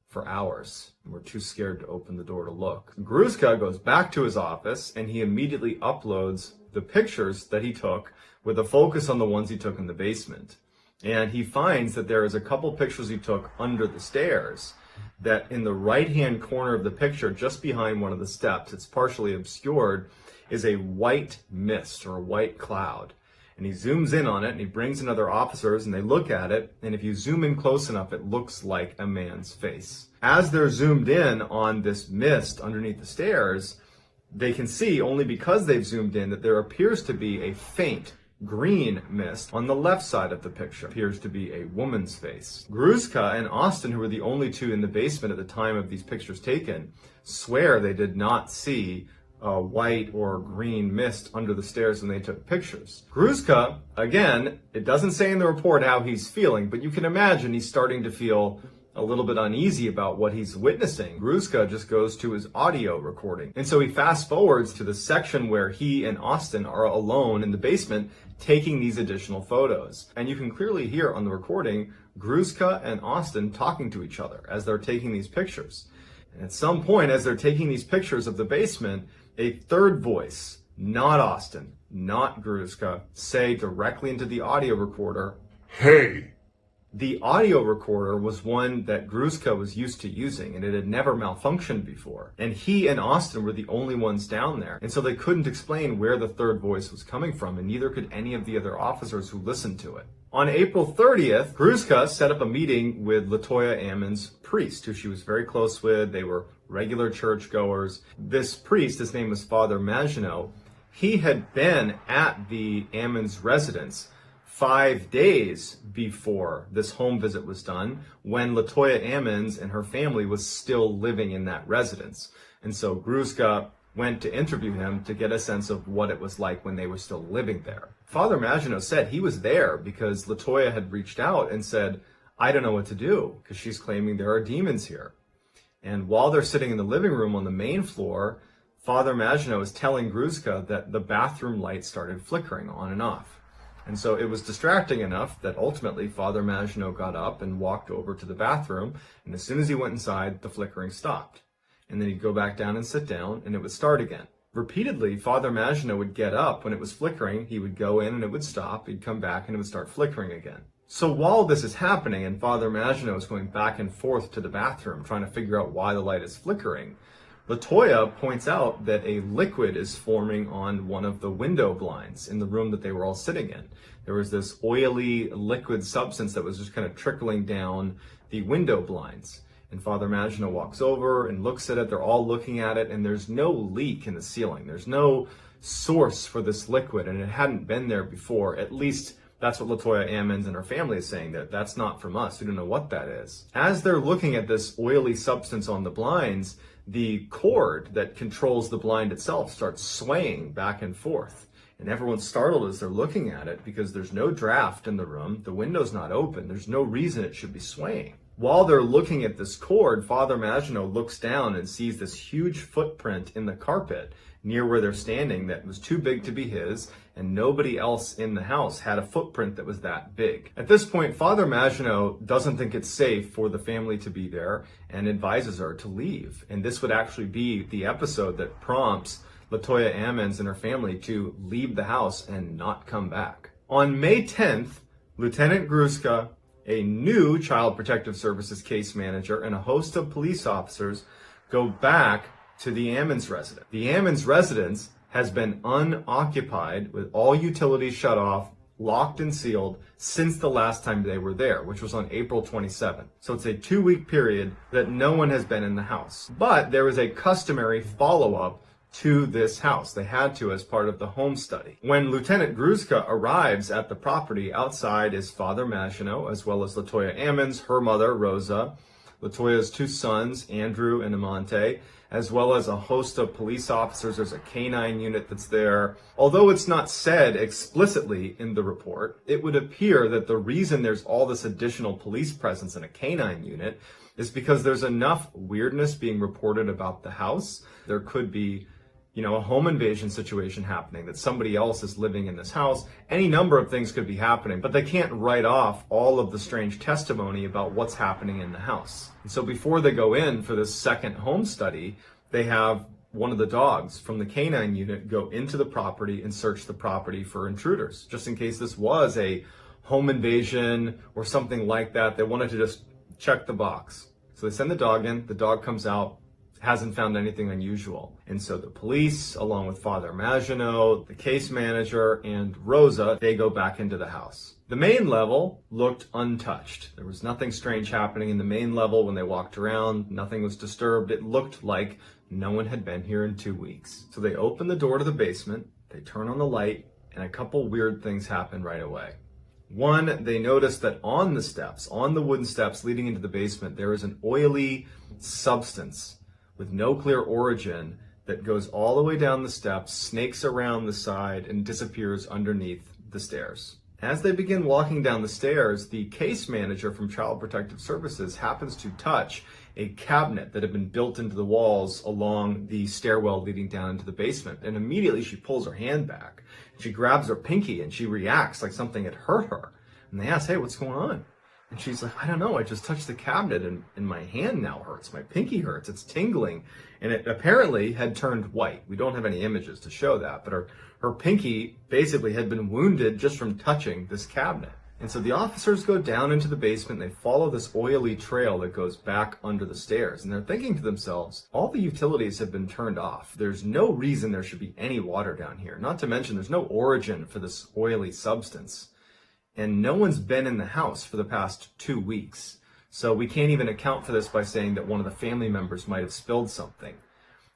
for hours. And we're too scared to open the door to look." Gruszka goes back to his office and he immediately uploads the pictures that he took with a focus on the ones he took in the basement. And he finds that there is a couple pictures he took under the stairs, that in the right-hand corner of the picture, just behind one of the steps, it's partially obscured, is a white mist or a white cloud. And he zooms in on it and he brings in other officers and they look at it. And if you zoom in close enough, it looks like a man's face. As they're zoomed in on this mist underneath the stairs, they can see, only because they've zoomed in, that there appears to be a faint green mist on the left side of the picture. Appears to be a woman's face. Gruszka and Austin, who were the only two in the basement at the time of these pictures taken, swear they did not see a white or green mist under the stairs when they took pictures. Gruszka, again, it doesn't say in the report how he's feeling, but you can imagine he's starting to feel a little bit uneasy about what he's witnessing. Gruszka just goes to his audio recording. And so he fast forwards to the section where he and Austin are alone in the basement taking these additional photos. And you can clearly hear on the recording Gruszka and Austin talking to each other as they're taking these pictures. And at some point, as they're taking these pictures of the basement, a third voice, not Austin, not Gruszka, say directly into the audio recorder, "Hey." The audio recorder was one that Gruszka was used to using, and it had never malfunctioned before. And he and Austin were the only ones down there. And so they couldn't explain where the third voice was coming from, and neither could any of the other officers who listened to it. On April 30th, Gruszka set up a meeting with Latoya Ammon's priest, who she was very close with. They were regular churchgoers. This priest, his name was Father Maginot, he had been at the Ammon's residence 5 days before this home visit was done, when Latoya Ammons and her family was still living in that residence. And so Gruszka went to interview him to get a sense of what it was like when they were still living there. Father Maginot said he was there because Latoya had reached out and said, "I don't know what to do," because she's claiming there are demons here. And while they're sitting in the living room on the main floor, Father Maginot is telling Gruszka that the bathroom light started flickering on and off. And so it was distracting enough that ultimately Father Maginot got up and walked over to the bathroom, and as soon as he went inside, the flickering stopped. And then he'd go back down and sit down, and it would start again. Repeatedly, Father Maginot would get up when it was flickering, he would go in and it would stop, he'd come back and it would start flickering again. So while this is happening and Father Maginot is going back and forth to the bathroom trying to figure out why the light is flickering, Latoya points out that a liquid is forming on one of the window blinds in the room that they were all sitting in. There was this oily liquid substance that was just kind of trickling down the window blinds. And Father Maginot walks over and looks at it. They're all looking at it, and there's no leak in the ceiling. There's no source for this liquid, and it hadn't been there before. At least that's what Latoya Ammons and her family is saying, that that's not from us. We don't know what that is. As they're looking at this oily substance on the blinds, the cord that controls the blind itself starts swaying back and forth. And everyone's startled as they're looking at it because there's no draft in the room. The window's not open. There's no reason it should be swaying. While they're looking at this cord, Father Maginot looks down and sees this huge footprint in the carpet near where they're standing that was too big to be his, and nobody else in the house had a footprint that was that big. At this point, Father Maginot doesn't think it's safe for the family to be there and advises her to leave. And this would actually be the episode that prompts Latoya Ammons and her family to leave the house and not come back. On May 10th, Lieutenant Gruszka, a new Child Protective Services case manager, and a host of police officers go back to the Ammons residence. The Ammons residence has been unoccupied with all utilities shut off, locked and sealed since the last time they were there, which was on April 27th. So it's a 2-week period that no one has been in the house. But there was a customary follow-up to this house. They had to as part of the home study. When Lieutenant Gruszka arrives at the property, outside is Father Maginot, as well as Latoya Ammons, her mother, Rosa, Latoya's 2 sons, Andrew and Amante, as well as a host of police officers. There's a canine unit that's there. Although it's not said explicitly in the report, it would appear that the reason there's all this additional police presence in a canine unit is because there's enough weirdness being reported about the house. There could be, a home invasion situation happening, that somebody else is living in this house. Any number of things could be happening, but they can't write off all of the strange testimony about what's happening in the house. And so before they go in for this second home study, they have one of the dogs from the canine unit go into the property and search the property for intruders, just in case this was a home invasion or something like that. They wanted to just check the box. So they send the dog in, the dog comes out, hasn't found anything unusual. And so the police, along with Father Maginot, the case manager, and Rosa, they go back into the house. The main level looked untouched. There was nothing strange happening in the main level when they walked around. Nothing was disturbed. It looked like No one had been here in 2 weeks. So they open the door to the basement, they turn on the light, and a couple weird things happen right away. One, they notice that on the steps, on the wooden steps leading into the basement, there is an oily substance with no clear origin that goes all the way down the steps, snakes around the side, and disappears underneath the stairs. As they begin walking down the stairs, the case manager from Child Protective Services happens to touch a cabinet that had been built into the walls along the stairwell leading down into the basement. And immediately she pulls her hand back. She grabs her pinky and she reacts like something had hurt her. And they ask, hey, what's going on? And she's like, I don't know, I just touched the cabinet and my hand now hurts. My pinky hurts, it's tingling. And it apparently had turned white. We don't have any images to show that, but her pinky basically had been wounded just from touching this cabinet. And so the officers go down into the basement, and they follow this oily trail that goes back under the stairs. And they're thinking to themselves, all the utilities have been turned off. There's no reason there should be any water down here. Not to mention there's no origin for this oily substance. And no one's been in the house for the past 2 weeks. So we can't even account for this by saying that one of the family members might have spilled something.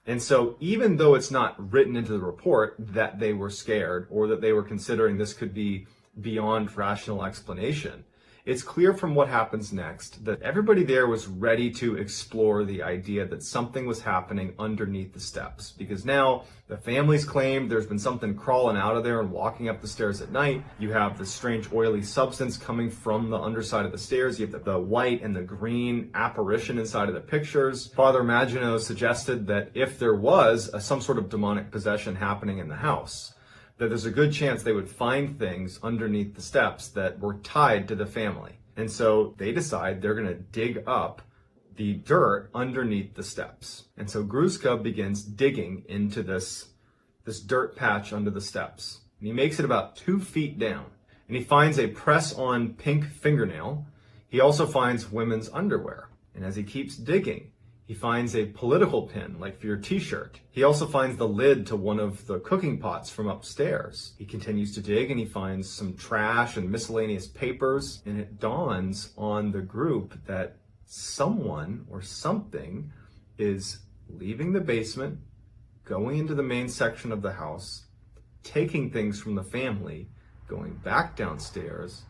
And so even though it's not written into the report that they were scared or that they were considering this could be beyond rational explanation, it's clear from what happens next that everybody there was ready to explore the idea that something was happening underneath the steps. Because now the family's claimed there's been something crawling out of there and walking up the stairs at night. You have the strange oily substance coming from the underside of the stairs. You have the white and the green apparition inside of the pictures. Father Maginot suggested that if there was some sort of demonic possession happening in the house, that there's a good chance they would find things underneath the steps that were tied to the family. And so they decide they're going to dig up the dirt underneath the steps. And so Gruszka begins digging into this dirt patch under the steps. And he makes it about 2 feet down. And he finds a press-on pink fingernail. He also finds women's underwear. And as he keeps digging, he finds a political pin, like for your t-shirt. He also finds the lid to one of the cooking pots from upstairs. He continues to dig and he finds some trash and miscellaneous papers. And it dawns on the group that someone or something is leaving the basement, going into the main section of the house, taking things from the family, going back downstairs,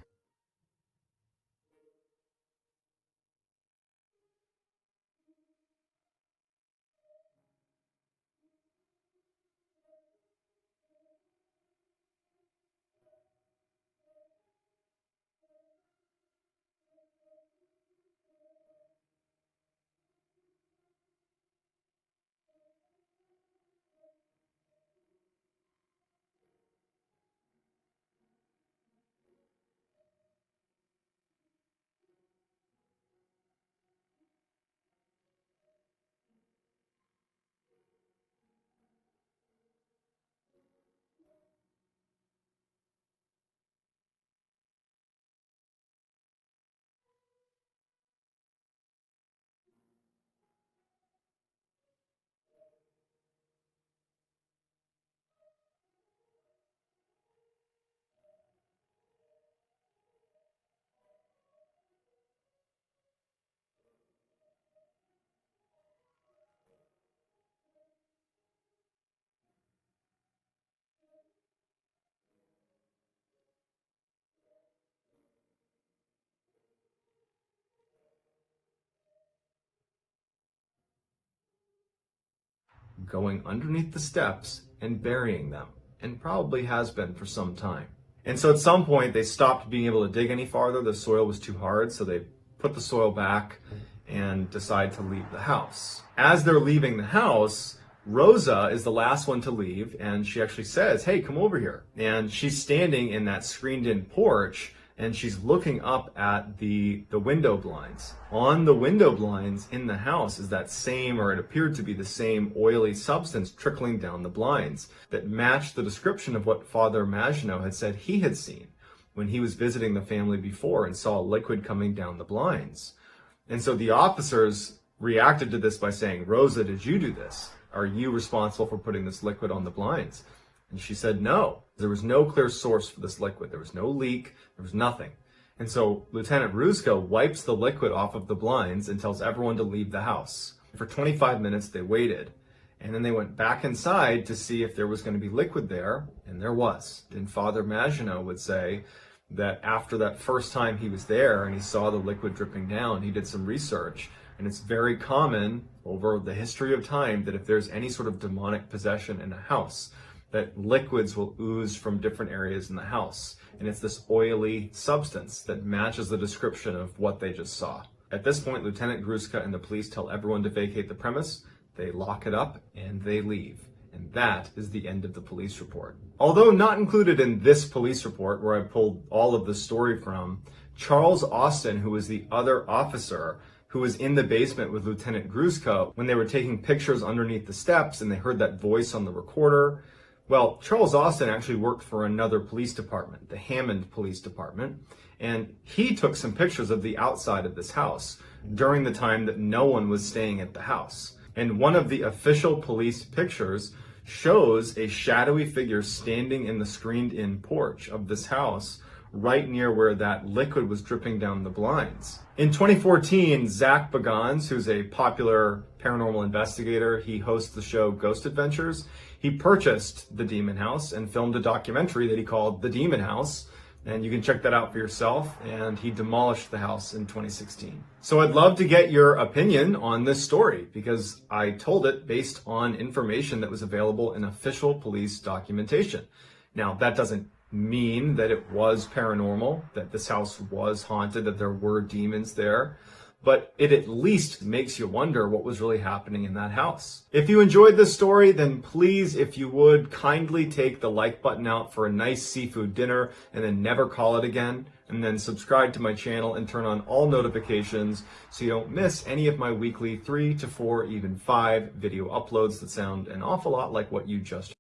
going underneath the steps and burying them, and probably has been for some time. And so at some point they stopped being able to dig any farther. The soil was too hard, so they put the soil back and decide to leave the house. As they're leaving the house, Rosa is the last one to leave, and she actually says, hey, come over here. And she's standing in that screened-in porch, and she's looking up at the window blinds. On the window blinds in the house is that same, or it appeared to be the same, oily substance trickling down the blinds that matched the description of what Father Maginot had said he had seen when he was visiting the family before and saw liquid coming down the blinds. And so the officers reacted to this by saying, Rosa, did you do this? Are you responsible for putting this liquid on the blinds? And she said no. There was no clear source for this liquid. There was no leak. There was nothing. And so Lieutenant Gruszka wipes the liquid off of the blinds and tells everyone to leave the house. For 25 minutes they waited. And then they went back inside to see if there was going to be liquid there, and there was. And Father Maginot would say that after that first time he was there and he saw the liquid dripping down, he did some research, and it's very common over the history of time that if there's any sort of demonic possession in a house, that liquids will ooze from different areas in the house. And it's this oily substance that matches the description of what they just saw. At this point, Lieutenant Gruska and the police tell everyone to vacate the premise, they lock it up, and they leave. And that is the end of the police report. Although not included in this police report, where I pulled all of the story from, Charles Austin, who was the other officer who was in the basement with Lieutenant Gruska when they were taking pictures underneath the steps and they heard that voice on the recorder. Well, Charles Austin actually worked for another police department, the Hammond Police Department, and he took some pictures of the outside of this house during the time that no one was staying at the house. And one of the official police pictures shows a shadowy figure standing in the screened-in porch of this house right near where that liquid was dripping down the blinds. In 2014, Zach Bagans, who's a popular paranormal investigator, he hosts the show Ghost Adventures, he purchased the Demon House and filmed a documentary that he called The Demon House, and you can check that out for yourself, and he demolished the house in 2016. So I'd love to get your opinion on this story, because I told it based on information that was available in official police documentation. Now, that doesn't mean that it was paranormal, that this house was haunted, that there were demons there, but it at least makes you wonder what was really happening in that house. If you enjoyed this story, then please, if you would, kindly take the like button out for a nice seafood dinner and then never call it again, and then subscribe to my channel and turn on all notifications so you don't miss any of my weekly 3 to 4, even 5 video uploads that sound an awful lot like what you just